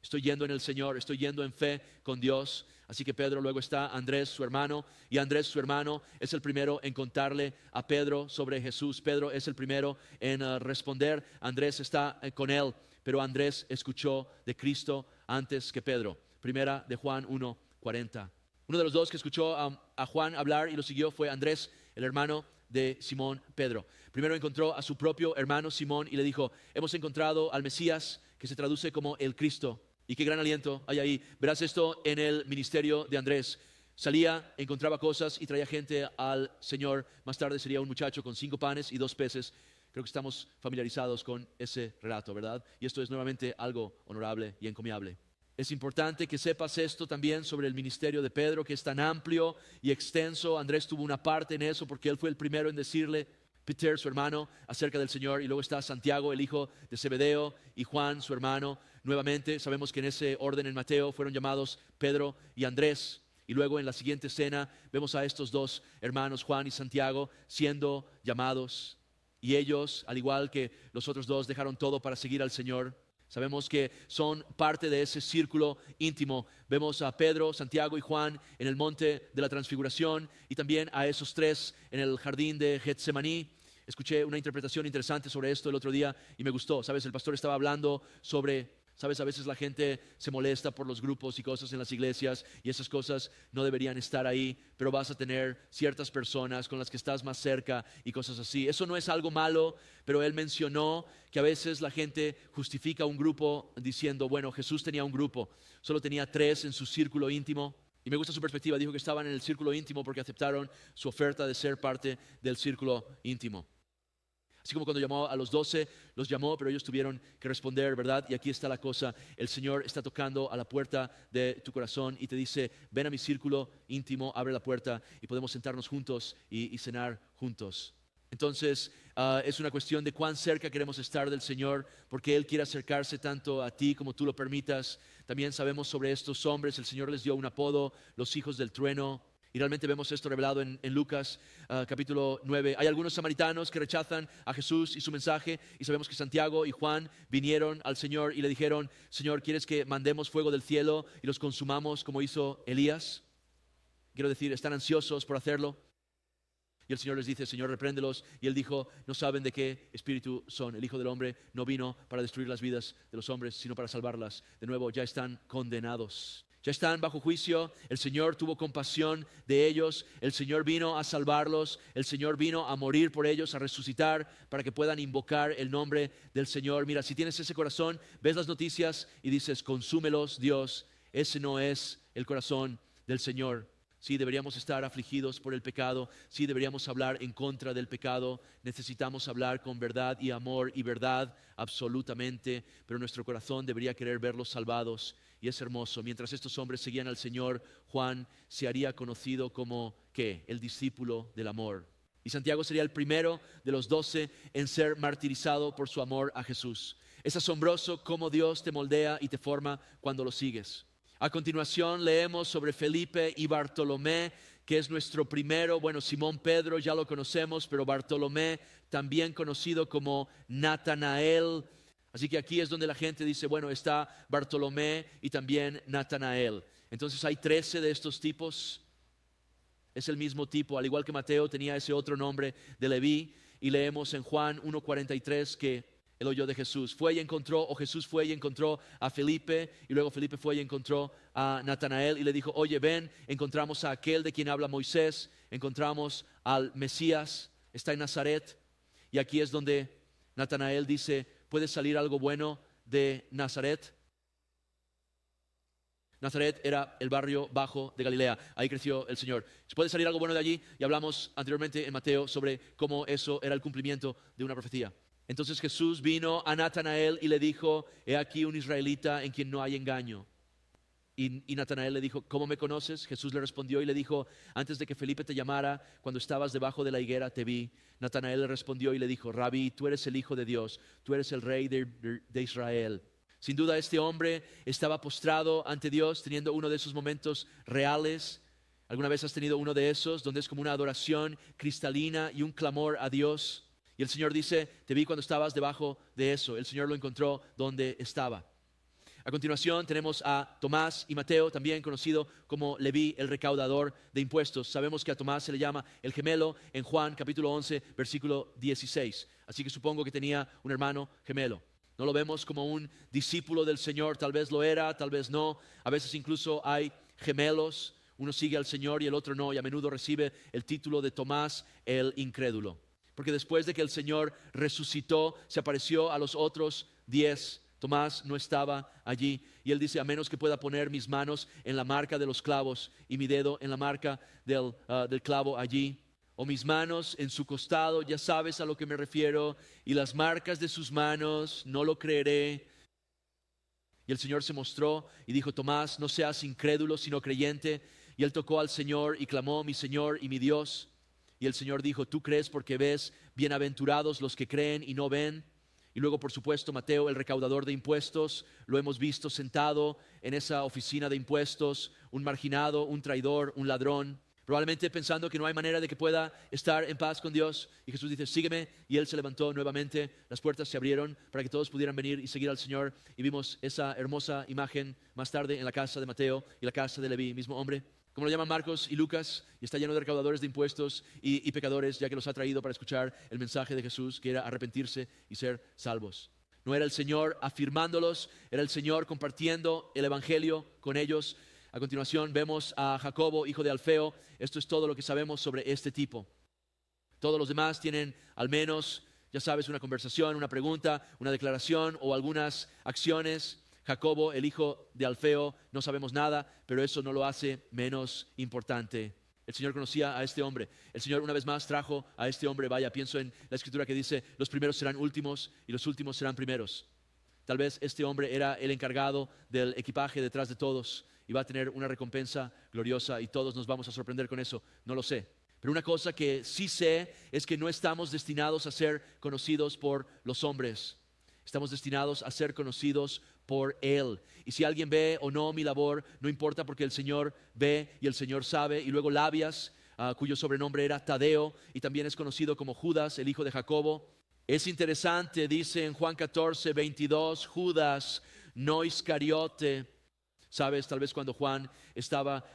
S1: Estoy yendo en el Señor, estoy yendo en fe con Dios. Así que Pedro, luego está Andrés, su hermano. Y Andrés, su hermano, es el primero en contarle a Pedro sobre Jesús. Pedro es el primero en responder. Andrés está con él, pero Andrés escuchó de Cristo antes que Pedro. Primera de Juan 1:40. Uno de los dos que escuchó a Juan hablar y lo siguió fue Andrés, el hermano de Simón Pedro. Primero encontró a su propio hermano Simón y le dijo, hemos encontrado al Mesías, que se traduce como el Cristo. Y qué gran aliento hay ahí. Verás esto en el ministerio de Andrés. Salía, encontraba cosas y traía gente al Señor. Más tarde sería un muchacho con 5 panes y 2 peces. Creo que estamos familiarizados con ese relato, ¿verdad? Y esto es nuevamente algo honorable y encomiable. Es importante que sepas esto también sobre el ministerio de Pedro, que es tan amplio y extenso. Andrés tuvo una parte en eso porque él fue el primero en decirle, Peter, su hermano, acerca del Señor. Y luego está Santiago, el hijo de Zebedeo, y Juan, su hermano. Nuevamente, sabemos que en ese orden en Mateo fueron llamados Pedro y Andrés. Y luego en la siguiente escena vemos a estos 2 hermanos, Juan y Santiago, siendo llamados. Y ellos, al igual que los otros 2, dejaron todo para seguir al Señor. Sabemos que son parte de ese círculo íntimo. Vemos a Pedro, Santiago y Juan en el monte de la transfiguración y también a esos 3 en el jardín de Getsemaní. Escuché una interpretación interesante sobre esto el otro día y me gustó. Sabes, el pastor estaba hablando sobre... Sabes, a veces la gente se molesta por los grupos y cosas en las iglesias y esas cosas no deberían estar ahí, pero vas a tener ciertas personas con las que estás más cerca y cosas así. Eso no es algo malo, pero él mencionó que a veces la gente justifica un grupo diciendo, bueno, Jesús tenía un grupo, solo tenía 3 en su círculo íntimo. Y me gusta su perspectiva, dijo que estaban en el círculo íntimo porque aceptaron su oferta de ser parte del círculo íntimo. Así como cuando llamó a los 12, los llamó, pero ellos tuvieron que responder, ¿verdad? Y aquí está la cosa, el Señor está tocando a la puerta de tu corazón y te dice, ven a mi círculo íntimo, abre la puerta y podemos sentarnos juntos y cenar juntos. Entonces, es una cuestión de cuán cerca queremos estar del Señor, porque Él quiere acercarse tanto a ti como tú lo permitas. También sabemos sobre estos hombres, el Señor les dio un apodo, los hijos del trueno. Y realmente vemos esto revelado en Lucas capítulo 9. Hay algunos samaritanos que rechazan a Jesús y su mensaje. Y sabemos que Santiago y Juan vinieron al Señor y le dijeron, Señor, ¿quieres que mandemos fuego del cielo y los consumamos como hizo Elías? Quiero decir, están ansiosos por hacerlo. Y el Señor les dice, Señor, repréndelos. Y él dijo, no saben de qué espíritu son. El Hijo del Hombre no vino para destruir las vidas de los hombres, sino para salvarlas. De nuevo, ya están condenados. Ya están bajo juicio. El Señor tuvo compasión de ellos. El Señor vino a salvarlos. El Señor vino a morir por ellos, a resucitar para que puedan invocar el nombre del Señor. Mira, si tienes ese corazón, ves las noticias y dices, consúmelos, Dios. Ese no es el corazón del Señor. Sí, deberíamos estar afligidos por el pecado. Sí, deberíamos hablar en contra del pecado. Necesitamos hablar con verdad y amor y verdad absolutamente. Pero nuestro corazón debería querer verlos salvados. Y es hermoso. Mientras estos hombres seguían al Señor, Juan se haría conocido como, ¿qué? El discípulo del amor. Y Santiago sería el primero de los 12 en ser martirizado por su amor a Jesús. Es asombroso cómo Dios te moldea y te forma cuando lo sigues. A continuación leemos sobre Felipe y Bartolomé, que es nuestro primero. Bueno, Simón Pedro ya lo conocemos, pero Bartolomé, también conocido como Natanael. Así que aquí es donde la gente dice, bueno, está Bartolomé y también Natanael. Entonces hay 13 de estos tipos. Es el mismo tipo, al igual que Mateo tenía ese otro nombre de Leví. Y leemos en Juan 1:43 que él oyó de Jesús. Fue y encontró, o Jesús fue y encontró a Felipe, y luego Felipe fue y encontró a Natanael y le dijo, oye, ven, encontramos a aquel de quien habla Moisés, encontramos al Mesías, está en Nazaret. Y aquí es donde Natanael dice, ¿puede salir algo bueno de Nazaret? Nazaret era el barrio bajo de Galilea, ahí creció el Señor. ¿Puede salir algo bueno de allí? Y hablamos anteriormente en Mateo sobre cómo eso era el cumplimiento de una profecía. Entonces Jesús vino a Natanael y le dijo, he aquí un israelita en quien no hay engaño. Y Natanael le dijo, ¿cómo me conoces? Jesús le respondió y le dijo, antes de que Felipe te llamara, cuando estabas debajo de la higuera te vi. Natanael le respondió y le dijo, Rabí, tú eres el Hijo de Dios, tú eres el Rey de Israel. Sin duda este hombre estaba postrado ante Dios, teniendo uno de esos momentos reales. ¿Alguna vez has tenido uno de esos, donde es como una adoración cristalina y un clamor a Dios? Y el Señor dice, te vi cuando estabas debajo de eso. El Señor lo encontró donde estaba. A continuación tenemos a Tomás y Mateo, también conocido como Leví, el recaudador de impuestos. Sabemos que a Tomás se le llama el gemelo en Juan capítulo 11, versículo 16. Así que supongo que tenía un hermano gemelo. No lo vemos como un discípulo del Señor, tal vez lo era, tal vez no. A veces incluso hay gemelos, uno sigue al Señor y el otro no, y a menudo recibe el título de Tomás el incrédulo. Porque después de que el Señor resucitó, se apareció a los otros 10. Tomás no estaba allí. Y él dice, a menos que pueda poner mis manos en la marca de los clavos y mi dedo en la marca del clavo allí, o mis manos en su costado, ya sabes a lo que me refiero, y las marcas de sus manos, no lo creeré. Y el Señor se mostró y dijo, Tomás, no seas incrédulo, sino creyente. Y él tocó al Señor y clamó, mi Señor y mi Dios. Y el Señor dijo, tú crees porque ves, bienaventurados los que creen y no ven. Y luego, por supuesto, Mateo, el recaudador de impuestos, lo hemos visto sentado en esa oficina de impuestos, un marginado, un traidor, un ladrón, probablemente pensando que no hay manera de que pueda estar en paz con Dios. Y Jesús dice, sígueme. Y él se levantó nuevamente, las puertas se abrieron para que todos pudieran venir y seguir al Señor. Y vimos esa hermosa imagen más tarde en la casa de Mateo y la casa de Leví, mismo hombre, como lo llaman Marcos y Lucas, y está lleno de recaudadores de impuestos y pecadores, ya que los ha traído para escuchar el mensaje de Jesús, que era arrepentirse y ser salvos. No era el Señor afirmándolos, era el Señor compartiendo el evangelio con ellos. A continuación vemos a Jacobo, hijo de Alfeo. Esto es todo lo que sabemos sobre este tipo. Todos los demás tienen al menos, ya sabes, una conversación, una pregunta, una declaración o algunas acciones. Jacobo, el hijo de Alfeo, no sabemos nada, pero eso no lo hace menos importante. El Señor conocía a este hombre. El Señor una vez más trajo a este hombre. Vaya, pienso en la escritura que dice, los primeros serán últimos y los últimos serán primeros. Tal vez este hombre era el encargado del equipaje detrás de todos y va a tener una recompensa gloriosa y todos nos vamos a sorprender con eso. No lo sé. Pero una cosa que sí sé es que no estamos destinados a ser conocidos por los hombres. Estamos destinados a ser conocidos por Él. Y si alguien ve o no mi labor, no importa, porque el Señor ve y el Señor sabe. Y luego Labias, cuyo sobrenombre era Tadeo, y también es conocido como Judas, el hijo de Jacobo. Es interesante, dice en Juan 14, 22, Judas, no Iscariote. Sabes, tal vez cuando Juan estaba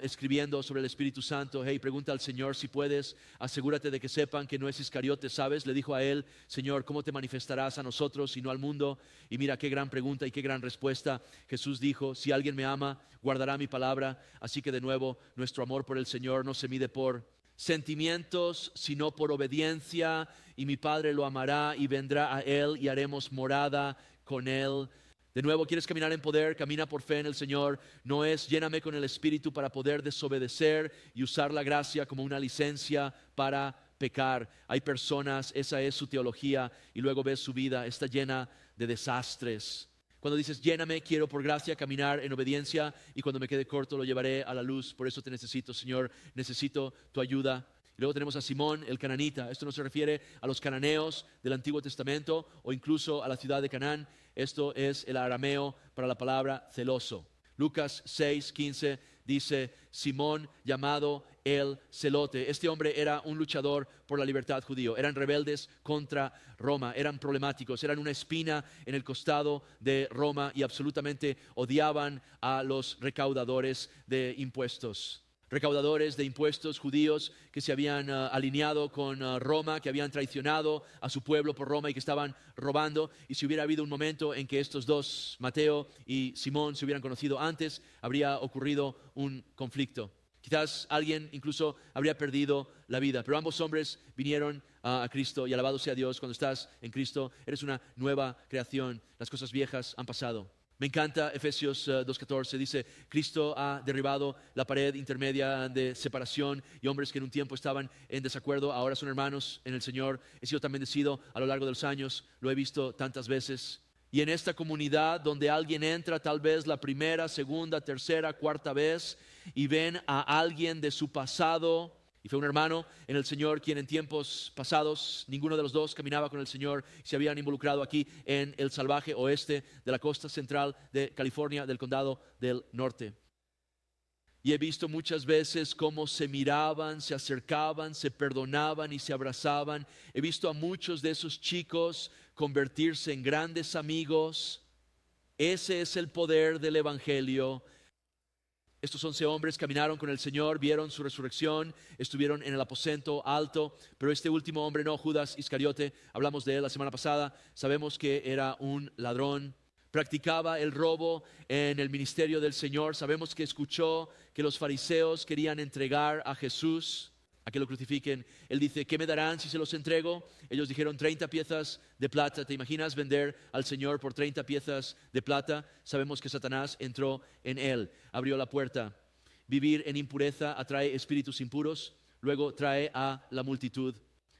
S1: escribiendo sobre el Espíritu Santo, hey, pregunta al Señor si puedes, asegúrate de que sepan que no es Iscariote, ¿sabes? Le dijo a él, Señor, ¿cómo te manifestarás a nosotros y no al mundo? Y mira qué gran pregunta y qué gran respuesta. Jesús dijo, si alguien me ama, guardará mi palabra. Así que de nuevo, nuestro amor por el Señor no se mide por sentimientos, sino por obediencia. Y mi Padre lo amará y vendrá a Él y haremos morada con Él. De nuevo, ¿quieres caminar en poder? Camina por fe en el Señor. No es lléname con el Espíritu para poder desobedecer y usar la gracia como una licencia para pecar. Hay personas, esa es su teología, y luego ves su vida, está llena de desastres. Cuando dices lléname, quiero por gracia caminar en obediencia, y cuando me quede corto lo llevaré a la luz. Por eso te necesito, Señor, necesito tu ayuda. Y luego tenemos a Simón el cananita. Esto no se refiere a los cananeos del Antiguo Testamento o incluso a la ciudad de Canaán. Esto es el arameo para la palabra celoso. Lucas 6:15 dice, Simón llamado el celote. Este hombre era un luchador por la libertad judío. Eran rebeldes contra Roma, eran problemáticos, eran una espina en el costado de Roma y absolutamente odiaban a los recaudadores de impuestos. Recaudadores de impuestos judíos que se habían alineado con Roma, que habían traicionado a su pueblo por Roma y que estaban robando. Y si hubiera habido un momento en que estos dos, Mateo y Simón, se hubieran conocido antes, habría ocurrido un conflicto. Quizás alguien incluso habría perdido la vida, pero ambos hombres vinieron a Cristo, y alabado sea Dios. Cuando estás en Cristo eres una nueva creación, las cosas viejas han pasado. Me encanta Efesios 2:14, dice, Cristo ha derribado la pared intermedia de separación, y hombres que en un tiempo estaban en desacuerdo ahora son hermanos en el Señor. He sido tan bendecido a lo largo de los años, lo he visto tantas veces. Y en esta comunidad donde alguien entra tal vez la primera, segunda, tercera, cuarta vez, y ven a alguien de su pasado, y fue un hermano en el Señor quien en tiempos pasados ninguno de los dos caminaba con el Señor, se habían involucrado aquí en el salvaje oeste de la costa central de California, del condado del norte. Y he visto muchas veces cómo se miraban, se acercaban, se perdonaban y se abrazaban. He visto a muchos de esos chicos convertirse en grandes amigos. Ese es el poder del Evangelio. Estos 11 hombres caminaron con el Señor, vieron su resurrección, estuvieron en el aposento alto, pero este último hombre no, Judas Iscariote, hablamos de él la semana pasada, sabemos que era un ladrón, practicaba el robo en el ministerio del Señor. Sabemos que escuchó que los fariseos querían entregar a Jesús. a que lo crucifiquen. Él dice, ¿qué me darán si se los entrego? Ellos dijeron 30 piezas de plata. ¿Te imaginas vender al Señor por 30 piezas de plata? Sabemos que Satanás entró en él, abrió la puerta. Vivir en impureza atrae espíritus impuros, luego trae a la multitud.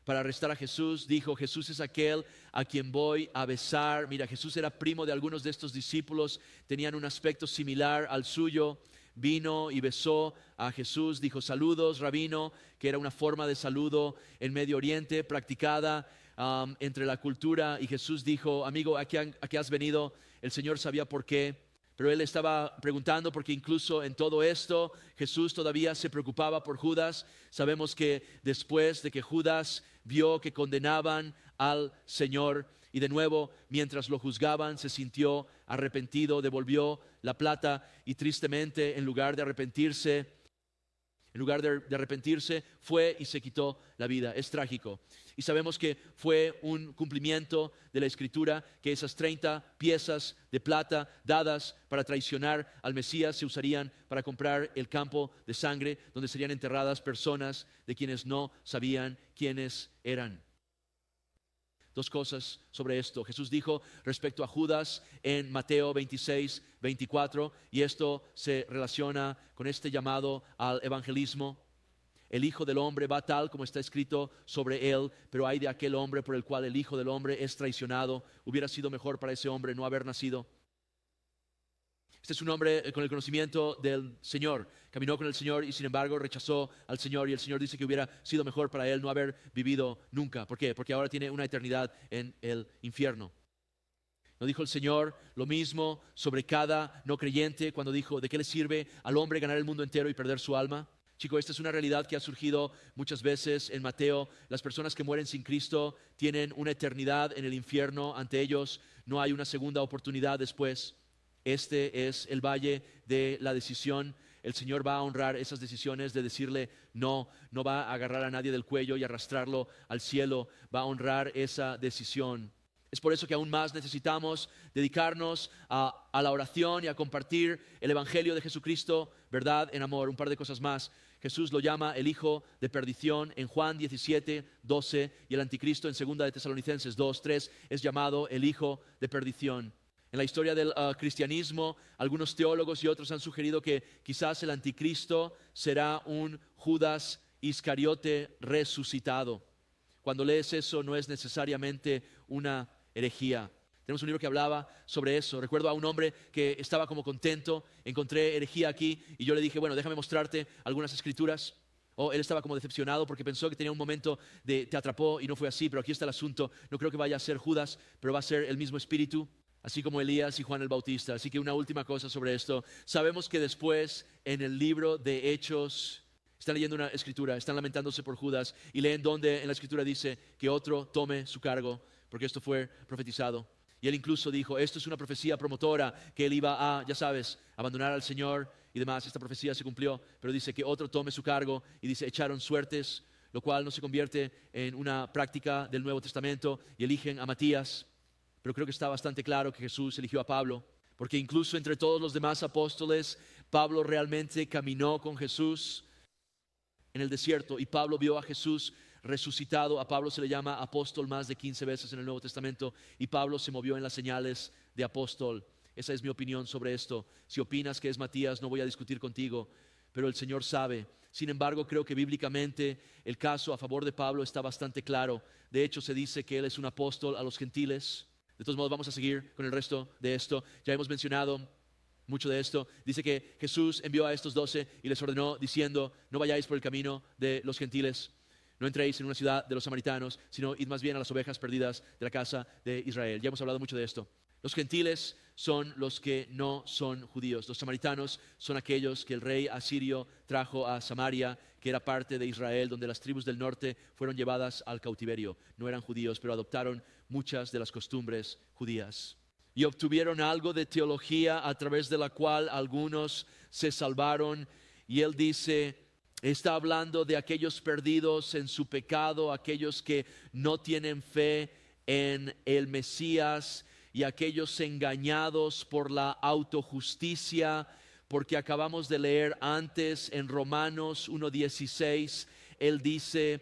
S1: Para arrestar a Jesús, dijo, Jesús es aquel a quien voy a besar. Mira, Jesús era primo de algunos de estos discípulos, tenían un aspecto similar al suyo. Vino y besó a Jesús, dijo, saludos, rabino, que era una forma de saludo en Medio Oriente, practicada entre la cultura. Y Jesús dijo, amigo, ¿a qué has venido? El Señor sabía por qué. Pero él estaba preguntando porque incluso en todo esto Jesús todavía se preocupaba por Judas. Sabemos que después de que Judas vio que condenaban al Señor y de nuevo mientras lo juzgaban se sintió arrepentido, devolvió la plata y tristemente en lugar de arrepentirse, fue y se quitó la vida. Es trágico. Y sabemos que fue un cumplimiento de la Escritura que esas 30 piezas de plata dadas para traicionar al Mesías se usarían para comprar el campo de sangre donde serían enterradas personas de quienes no sabían quiénes eran. Dos cosas sobre esto. Jesús dijo respecto a Judas en Mateo 26, 24, y esto se relaciona con este llamado al evangelismo. El Hijo del Hombre va tal como está escrito sobre él, pero hay de aquel hombre por el cual el Hijo del Hombre es traicionado. Hubiera sido mejor para ese hombre no haber nacido. Este es un hombre con el conocimiento del Señor. Caminó con el Señor y sin embargo rechazó al Señor. Y el Señor dice que hubiera sido mejor para él no haber vivido nunca. ¿Por qué? Porque ahora tiene una eternidad en el infierno. ¿No dijo el Señor lo mismo sobre cada no creyente cuando dijo, ¿de qué le sirve al hombre ganar el mundo entero y perder su alma? Chico, esta es una realidad que ha surgido muchas veces en Mateo. Las personas que mueren sin Cristo tienen una eternidad en el infierno. Ante ellos no hay una segunda oportunidad después. Este es el valle de la decisión. El Señor va a honrar esas decisiones de decirle no va a agarrar a nadie del cuello y arrastrarlo al cielo. Va a honrar esa decisión. Es por eso que aún más necesitamos dedicarnos a la oración y a compartir el Evangelio de Jesucristo, verdad en amor. Un par de cosas más. Jesús lo llama el hijo de perdición en Juan 17, 12 y el anticristo en 2 de Tesalonicenses 2, 3 es llamado el hijo de perdición. En la historia del cristianismo, algunos teólogos y otros han sugerido que quizás el anticristo será un Judas Iscariote resucitado. Cuando lees eso no es necesariamente una herejía. Tenemos un libro que hablaba sobre eso. Recuerdo a un hombre que estaba como contento, encontré herejía aquí y yo le dije, bueno, déjame mostrarte algunas escrituras. Él estaba como decepcionado porque pensó que tenía un momento de te atrapó y no fue así, pero aquí está el asunto. No creo que vaya a ser Judas, pero va a ser el mismo espíritu, así como Elías y Juan el Bautista. Así que una última cosa sobre esto. Sabemos que después en el libro de Hechos están leyendo una escritura, están lamentándose por Judas y leen donde en la escritura dice que otro tome su cargo, porque esto fue profetizado. Y él incluso dijo, esto es una profecía promotora, que él iba a, ya sabes, abandonar al Señor y demás. Esta profecía se cumplió, pero dice que otro tome su cargo y dice, echaron suertes, lo cual no se convierte en una práctica del Nuevo Testamento y eligen a Matías. Pero creo que está bastante claro que Jesús eligió a Pablo, porque incluso entre todos los demás apóstoles, Pablo realmente caminó con Jesús en el desierto y Pablo vio a Jesús resucitado. A Pablo se le llama apóstol más de 15 veces en el Nuevo Testamento y Pablo se movió en las señales de apóstol. Esa es mi opinión sobre esto. Si opinas que es Matías, no voy a discutir contigo, pero el Señor sabe. Sin embargo, creo que bíblicamente el caso a favor de Pablo está bastante claro. De hecho, se dice que él es un apóstol a los gentiles. De todos modos, vamos a seguir con el resto de esto. Ya hemos mencionado mucho de esto. Dice que Jesús envió a estos 12 y les ordenó diciendo, no vayáis por el camino de los gentiles. No entréis en una ciudad de los samaritanos, sino id más bien a las ovejas perdidas de la casa de Israel. Ya hemos hablado mucho de esto. Los gentiles son los que no son judíos. Los samaritanos son aquellos que el rey asirio trajo a Samaria, que era parte de Israel, donde las tribus del norte fueron llevadas al cautiverio. No eran judíos, pero adoptaron muchas de las costumbres judías. Y obtuvieron algo de teología a través de la cual algunos se salvaron. Y él dice, está hablando de aquellos perdidos en su pecado, aquellos que no tienen fe en el Mesías y aquellos engañados por la autojusticia, porque acabamos de leer antes en Romanos 1:16, Él dice,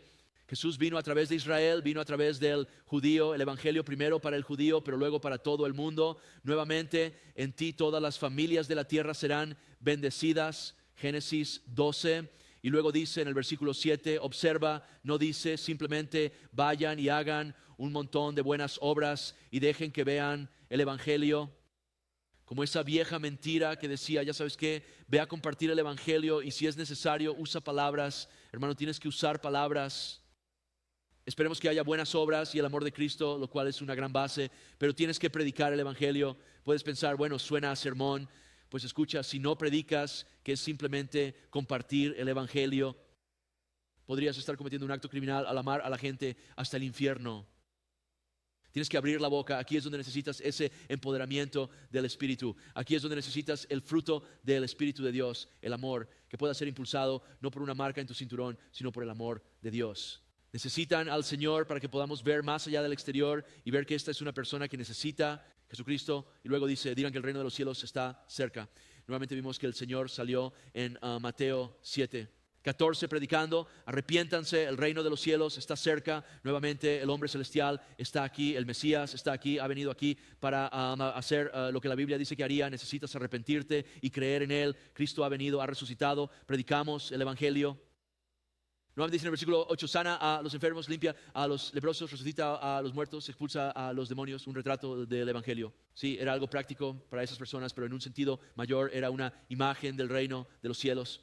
S1: Jesús vino a través de Israel, vino a través del judío, el evangelio primero para el judío, pero luego para todo el mundo. Nuevamente, en ti todas las familias de la tierra serán bendecidas. Génesis 12. Y luego dice en el versículo 7, observa, no dice simplemente vayan y hagan un montón de buenas obras y dejen que vean el evangelio. Como esa vieja mentira que decía, ya sabes qué, ve a compartir el evangelio y si es necesario usa palabras. Hermano, tienes que usar palabras. Esperemos que haya buenas obras y el amor de Cristo, lo cual es una gran base, pero tienes que predicar el evangelio. Puedes pensar, bueno, suena a sermón. Pues escucha, si no predicas, que es simplemente compartir el evangelio, podrías estar cometiendo un acto criminal al amar a la gente hasta el infierno. Tienes que abrir la boca. Aquí es donde necesitas ese empoderamiento del Espíritu. Aquí es donde necesitas el fruto del Espíritu de Dios, el amor, que pueda ser impulsado no por una marca en tu cinturón, sino por el amor de Dios. Necesitan al Señor para que podamos ver más allá del exterior y ver que esta es una persona que necesita Jesucristo. Y luego dice, digan que el reino de los cielos está cerca. Nuevamente vimos que el Señor salió en Mateo 7:14 predicando, arrepiéntanse, el reino de los cielos está cerca. Nuevamente el hombre celestial está aquí, el Mesías está aquí, ha venido aquí para hacer lo que la Biblia dice que haría. Necesitas arrepentirte y creer en Él. Cristo ha venido, ha resucitado, predicamos el Evangelio. Nuevamente dice en el versículo 8, sana a los enfermos, limpia a los leprosos, resucita a los muertos, expulsa a los demonios, un retrato del evangelio. Sí, era algo práctico para esas personas, pero en un sentido mayor era una imagen del reino de los cielos.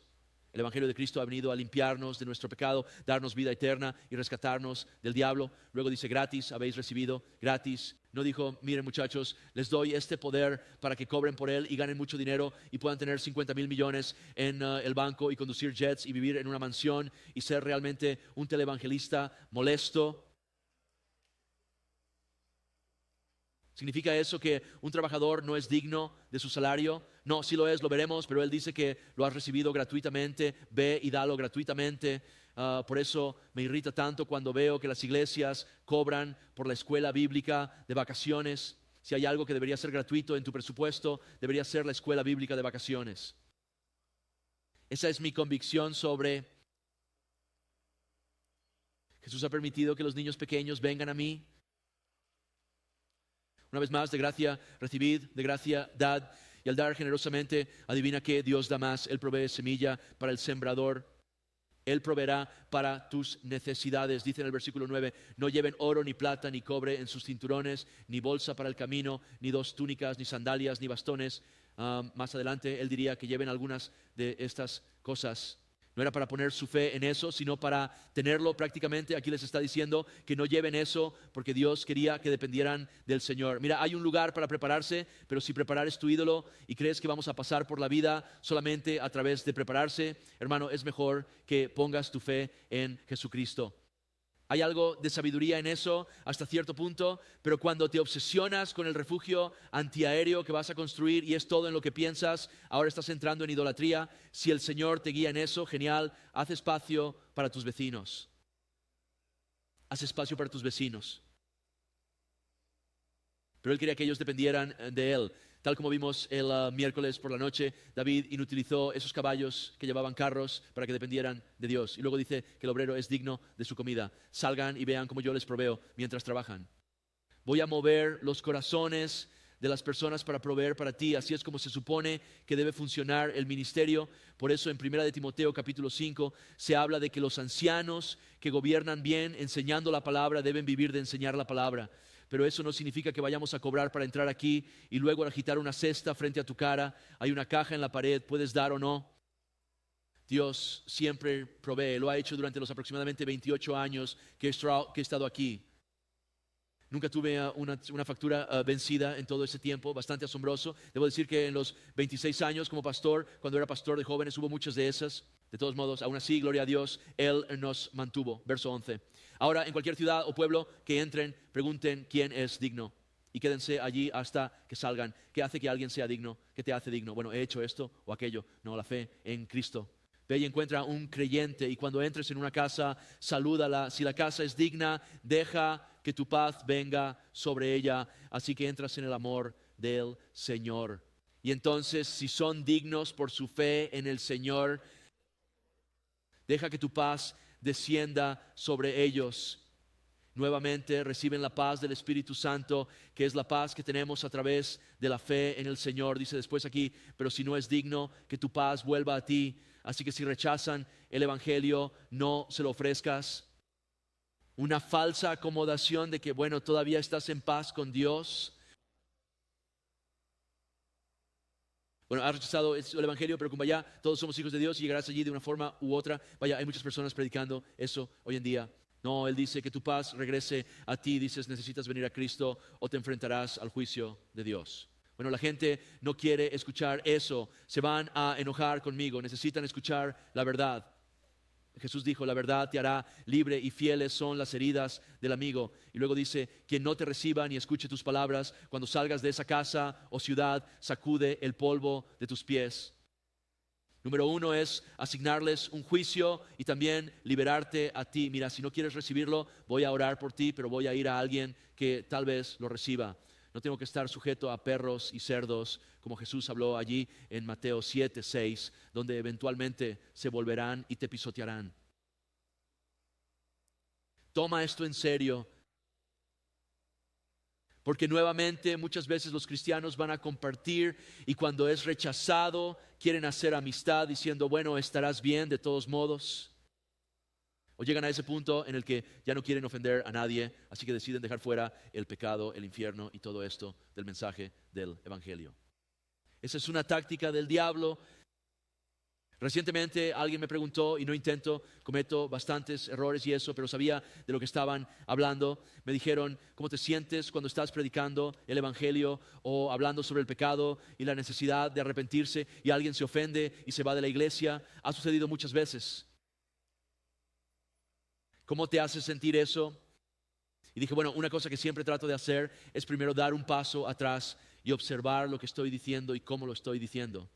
S1: El evangelio de Cristo ha venido a limpiarnos de nuestro pecado, darnos vida eterna y rescatarnos del diablo. Luego dice, gratis habéis recibido, gratis. No dijo, miren muchachos, les doy este poder para que cobren por él y ganen mucho dinero y puedan tener 50,000 millones en el banco y conducir jets y vivir en una mansión y ser realmente un televangelista molesto. ¿Significa eso que un trabajador no es digno de su salario? No, sí lo es, lo veremos, pero él dice que lo has recibido gratuitamente, ve y dalo gratuitamente. Por eso me irrita tanto cuando veo que las iglesias cobran por la escuela bíblica de vacaciones. Si hay algo que debería ser gratuito en tu presupuesto, debería ser la escuela bíblica de vacaciones. Esa es mi convicción sobre Jesús ha permitido que los niños pequeños vengan a mí. Una vez más, de gracia recibid, de gracia dad. Y al dar generosamente, adivina qué, Dios da más. Él provee semilla para el sembrador. Él proveerá para tus necesidades. Dice en el versículo 9, no lleven oro, ni plata, ni cobre en sus cinturones, ni bolsa para el camino, ni 2 túnicas, ni sandalias, ni bastones. Más adelante él diría que lleven algunas de estas cosas. No era para poner su fe en eso, sino para tenerlo prácticamente. Aquí les está diciendo que no lleven eso porque Dios quería que dependieran del Señor. Mira, hay un lugar para prepararse, pero si preparar es tu ídolo y crees que vamos a pasar por la vida solamente a través de prepararse, hermano, es mejor que pongas tu fe en Jesucristo. Hay algo de sabiduría en eso hasta cierto punto, pero cuando te obsesionas con el refugio antiaéreo que vas a construir y es todo en lo que piensas, ahora estás entrando en idolatría. Si el Señor te guía en eso, genial, haz espacio para tus vecinos. Haz espacio para tus vecinos. Pero Él quería que ellos dependieran de Él. Tal como vimos el miércoles por la noche, David inutilizó esos caballos que llevaban carros para que dependieran de Dios. Y luego dice que el obrero es digno de su comida. Salgan y vean cómo yo les proveo mientras trabajan. Voy a mover los corazones de las personas para proveer para ti. Así es como se supone que debe funcionar el ministerio. Por eso en 1 de Timoteo capítulo 5 se habla de que los ancianos que gobiernan bien enseñando la palabra deben vivir de enseñar la palabra. Pero eso no significa que vayamos a cobrar para entrar aquí y luego agitar una cesta frente a tu cara. Hay una caja en la pared, puedes dar o no. Dios siempre provee, lo ha hecho durante los aproximadamente 28 años que he estado aquí. Nunca tuve una factura vencida en todo ese tiempo, bastante asombroso. Debo decir que en los 26 años como pastor, cuando era pastor de jóvenes, hubo muchas de esas. De todos modos, aún así, gloria a Dios, Él nos mantuvo. Verso 11. Ahora, en cualquier ciudad o pueblo que entren, pregunten quién es digno y quédense allí hasta que salgan. ¿Qué hace que alguien sea digno? ¿Qué te hace digno? Bueno, he hecho esto o aquello. No, la fe en Cristo. Ve y encuentra un creyente y cuando entres en una casa, salúdala. Si la casa es digna, deja que tu paz venga sobre ella. Así que entras en el amor del Señor. Y entonces, si son dignos por su fe en el Señor, deja que tu paz descienda sobre ellos. Nuevamente reciben la paz del Espíritu Santo, que es la paz que tenemos a través de la fe en el Señor. Dice después aquí, pero si no es digno, que tu paz vuelva a ti. Así que si rechazan el Evangelio, no se lo ofrezcas. Una falsa acomodación de que, bueno, todavía estás en paz con Dios. Bueno, has rechazado el Evangelio, pero como vaya, todos somos hijos de Dios y llegarás allí de una forma u otra. Vaya, hay muchas personas predicando eso hoy en día. No, Él dice que tu paz regrese a ti. Dices, necesitas venir a Cristo o te enfrentarás al juicio de Dios. Bueno, la gente no quiere escuchar eso. Se van a enojar conmigo. Necesitan escuchar la verdad. Jesús dijo, la verdad te hará libre y fieles son las heridas del amigo. Y luego dice, quien no te reciba ni escuche tus palabras, cuando salgas de esa casa o ciudad, sacude el polvo de tus pies. Número 1 es asignarles un juicio y también liberarte a ti. Mira, si no quieres recibirlo, voy a orar por ti, pero voy a ir a alguien que tal vez lo reciba. No tengo que estar sujeto a perros y cerdos, como Jesús habló allí en Mateo 7:6, donde eventualmente se volverán y te pisotearán. Toma esto en serio, porque nuevamente muchas veces los cristianos van a compartir y cuando es rechazado quieren hacer amistad diciendo, bueno, estarás bien de todos modos. O llegan a ese punto en el que ya no quieren ofender a nadie, así que deciden dejar fuera el pecado, el infierno y todo esto del mensaje del Evangelio. Esa es una táctica del diablo. Recientemente alguien me preguntó, y no cometo bastantes errores y eso, pero sabía de lo que estaban hablando. Me dijeron, ¿cómo te sientes cuando estás predicando el Evangelio o hablando sobre el pecado y la necesidad de arrepentirse y alguien se ofende y se va de la iglesia? Ha sucedido muchas veces. ¿Cómo te hace sentir eso? Y dije, bueno, una cosa que siempre trato de hacer es primero dar un paso atrás y observar lo que estoy diciendo y cómo lo estoy diciendo.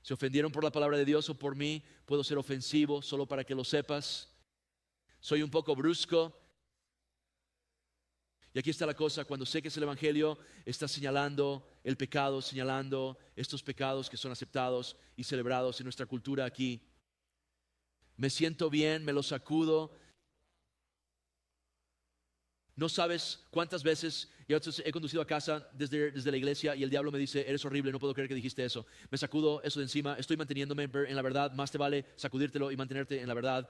S1: ¿Se ofendieron por la palabra de Dios o por mí? Puedo ser ofensivo, solo para que lo sepas. Soy un poco brusco. Y aquí está la cosa, cuando sé que es el Evangelio, está señalando el pecado, señalando estos pecados que son aceptados y celebrados en nuestra cultura aquí. Me siento bien, me lo sacudo. No sabes cuántas veces yo he conducido a casa desde la iglesia y el diablo me dice, eres horrible, no puedo creer que dijiste eso. Me sacudo eso de encima, estoy manteniéndome en la verdad, más te vale sacudírtelo y mantenerte en la verdad.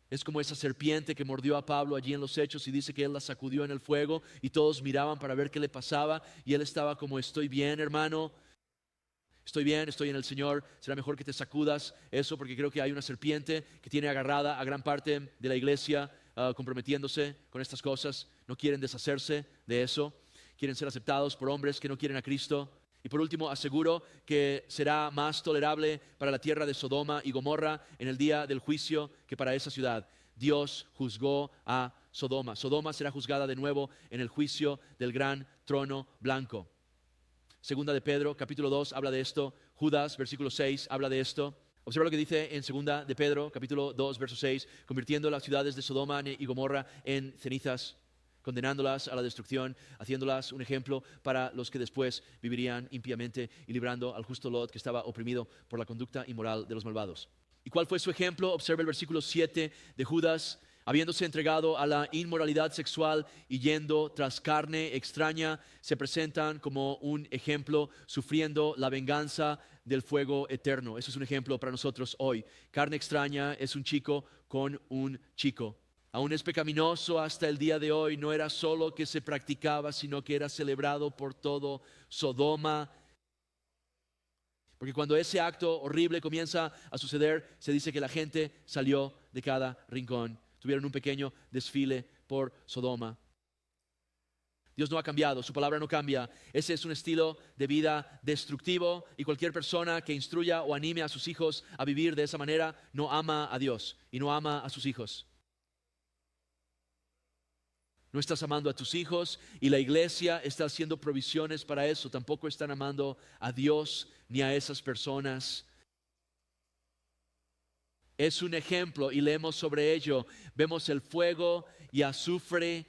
S1: Es como esa serpiente que mordió a Pablo allí en los Hechos y dice que él la sacudió en el fuego y todos miraban para ver qué le pasaba y él estaba como, estoy bien, hermano. Estoy bien, estoy en el Señor, será mejor que te sacudas eso porque creo que hay una serpiente que tiene agarrada a gran parte de la iglesia comprometiéndose con estas cosas. No quieren deshacerse de eso, quieren ser aceptados por hombres que no quieren a Cristo. Y por último, aseguro que será más tolerable para la tierra de Sodoma y Gomorra en el día del juicio que para esa ciudad. Dios juzgó a Sodoma. Sodoma será juzgada de nuevo en el juicio del gran trono blanco. Segunda de Pedro, capítulo 2, habla de esto. Judas, versículo 6, habla de esto. Observa lo que dice en Segunda de Pedro, capítulo 2, verso 6, convirtiendo las ciudades de Sodoma y Gomorra en cenizas, condenándolas a la destrucción, haciéndolas un ejemplo para los que después vivirían impíamente y librando al justo Lot que estaba oprimido por la conducta inmoral de los malvados. ¿Y cuál fue su ejemplo? Observa el versículo 7 de Judas. Habiéndose entregado a la inmoralidad sexual y yendo tras carne extraña, se presentan como un ejemplo, sufriendo la venganza del fuego eterno. Eso es un ejemplo para nosotros hoy. Carne extraña es un chico con un chico. Aún es pecaminoso hasta el día de hoy. No era solo que se practicaba, sino que era celebrado por todo Sodoma. Porque cuando ese acto horrible comienza a suceder, se dice que la gente salió de cada rincón. Tuvieron un pequeño desfile por Sodoma. Dios no ha cambiado, su palabra no cambia. Ese es un estilo de vida destructivo y cualquier persona que instruya o anime a sus hijos a vivir de esa manera no ama a Dios y no ama a sus hijos. No estás amando a tus hijos y la iglesia está haciendo provisiones para eso. Tampoco están amando a Dios ni a esas personas. Es un ejemplo y leemos sobre ello. Vemos el fuego y azufre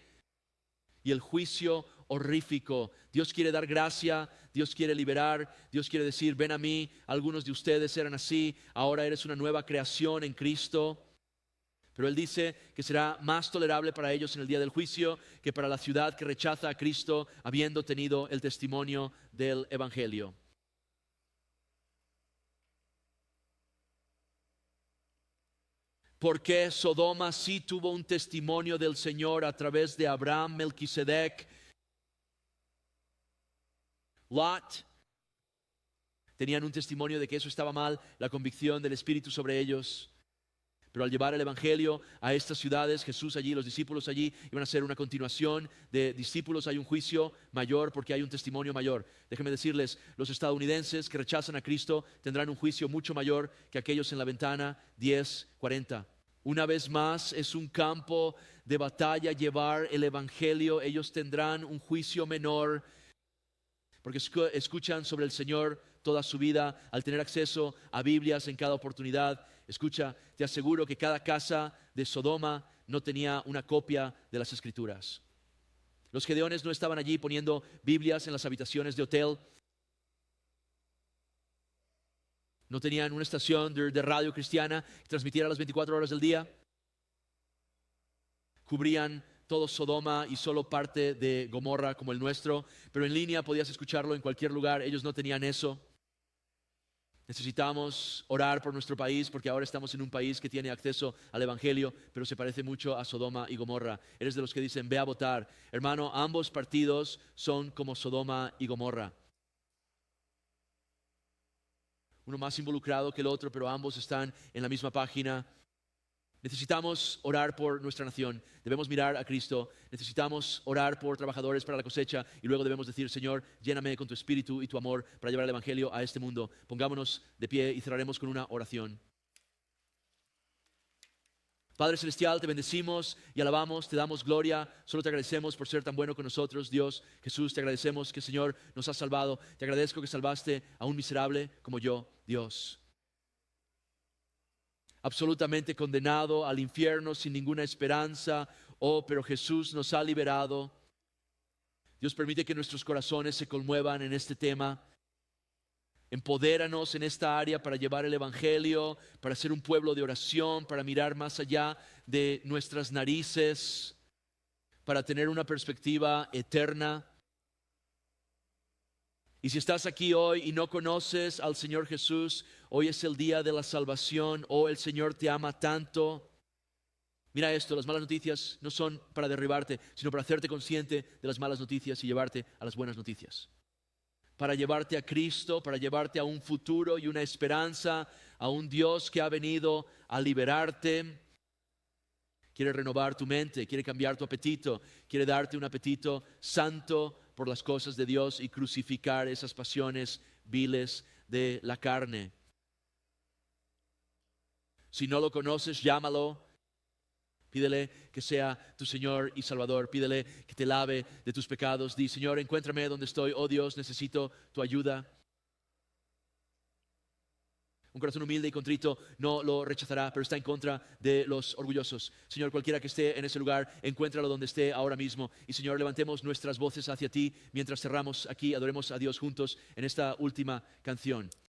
S1: y el juicio horrífico. Dios quiere dar gracia, Dios quiere liberar, Dios quiere decir, ven a mí, algunos de ustedes eran así, ahora eres una nueva creación en Cristo. Pero Él dice que será más tolerable para ellos en el día del juicio que para la ciudad que rechaza a Cristo habiendo tenido el testimonio del Evangelio. Porque Sodoma sí tuvo un testimonio del Señor a través de Abraham, Melquisedec, Lot. Tenían un testimonio de que eso estaba mal, la convicción del Espíritu sobre ellos. Pero al llevar el Evangelio a estas ciudades, Jesús allí, los discípulos allí, iban a ser una continuación de discípulos. Hay un juicio mayor porque hay un testimonio mayor. Déjenme decirles, los estadounidenses que rechazan a Cristo tendrán un juicio mucho mayor que aquellos en la ventana 1040. Una vez más, es un campo de batalla llevar el Evangelio. Ellos tendrán un juicio menor porque escuchan sobre el Señor toda su vida, al tener acceso a Biblias en cada oportunidad. Escucha, te aseguro que cada casa de Sodoma no tenía una copia de las Escrituras. Los gedeones no estaban allí poniendo Biblias en las habitaciones de hotel. No tenían una estación de radio cristiana que transmitiera las 24 horas del día. Cubrían todo Sodoma y solo parte de Gomorra como el nuestro, pero en línea podías escucharlo en cualquier lugar. Ellos no tenían eso. Necesitamos orar por nuestro país porque ahora estamos en un país que tiene acceso al Evangelio, pero se parece mucho a Sodoma y Gomorra. Eres de los que dicen, ve a votar. Hermano, ambos partidos son como Sodoma y Gomorra. Uno más involucrado que el otro, pero ambos están en la misma página. Necesitamos orar por nuestra nación, debemos mirar a Cristo, necesitamos orar por trabajadores para la cosecha y luego debemos decir, Señor, lléname con tu espíritu y tu amor para llevar el Evangelio a este mundo. Pongámonos de pie y cerraremos con una oración. Padre Celestial, te bendecimos y alabamos, te damos gloria, solo te agradecemos por ser tan bueno con nosotros, Dios. Jesús, te agradecemos que, Señor, nos has salvado, te agradezco que salvaste a un miserable como yo, Dios. Absolutamente condenado al infierno sin ninguna esperanza. Oh, pero Jesús nos ha liberado. Dios, permite que nuestros corazones se conmuevan en este tema. Empodéranos en esta área para llevar el Evangelio, para ser un pueblo de oración, para mirar más allá de nuestras narices, para tener una perspectiva eterna. Y si estás aquí hoy y no conoces al Señor Jesús, hoy es el día de la salvación. Oh, el Señor te ama tanto. Mira esto, las malas noticias no son para derribarte, sino para hacerte consciente de las malas noticias y llevarte a las buenas noticias. Para llevarte a Cristo, para llevarte a un futuro y una esperanza, a un Dios que ha venido a liberarte. Quiere renovar tu mente, quiere cambiar tu apetito, quiere darte un apetito santo por las cosas de Dios y crucificar esas pasiones viles de la carne. Si no lo conoces, llámalo. Pídele que sea tu Señor y Salvador. Pídele que te lave de tus pecados. Di, Señor, encuéntrame donde estoy. Oh Dios, necesito tu ayuda. Un corazón humilde y contrito no lo rechazará, pero está en contra de los orgullosos. Señor, cualquiera que esté en ese lugar, encuéntralo donde esté ahora mismo. Y Señor, levantemos nuestras voces hacia ti mientras cerramos aquí, adoremos a Dios juntos en esta última canción.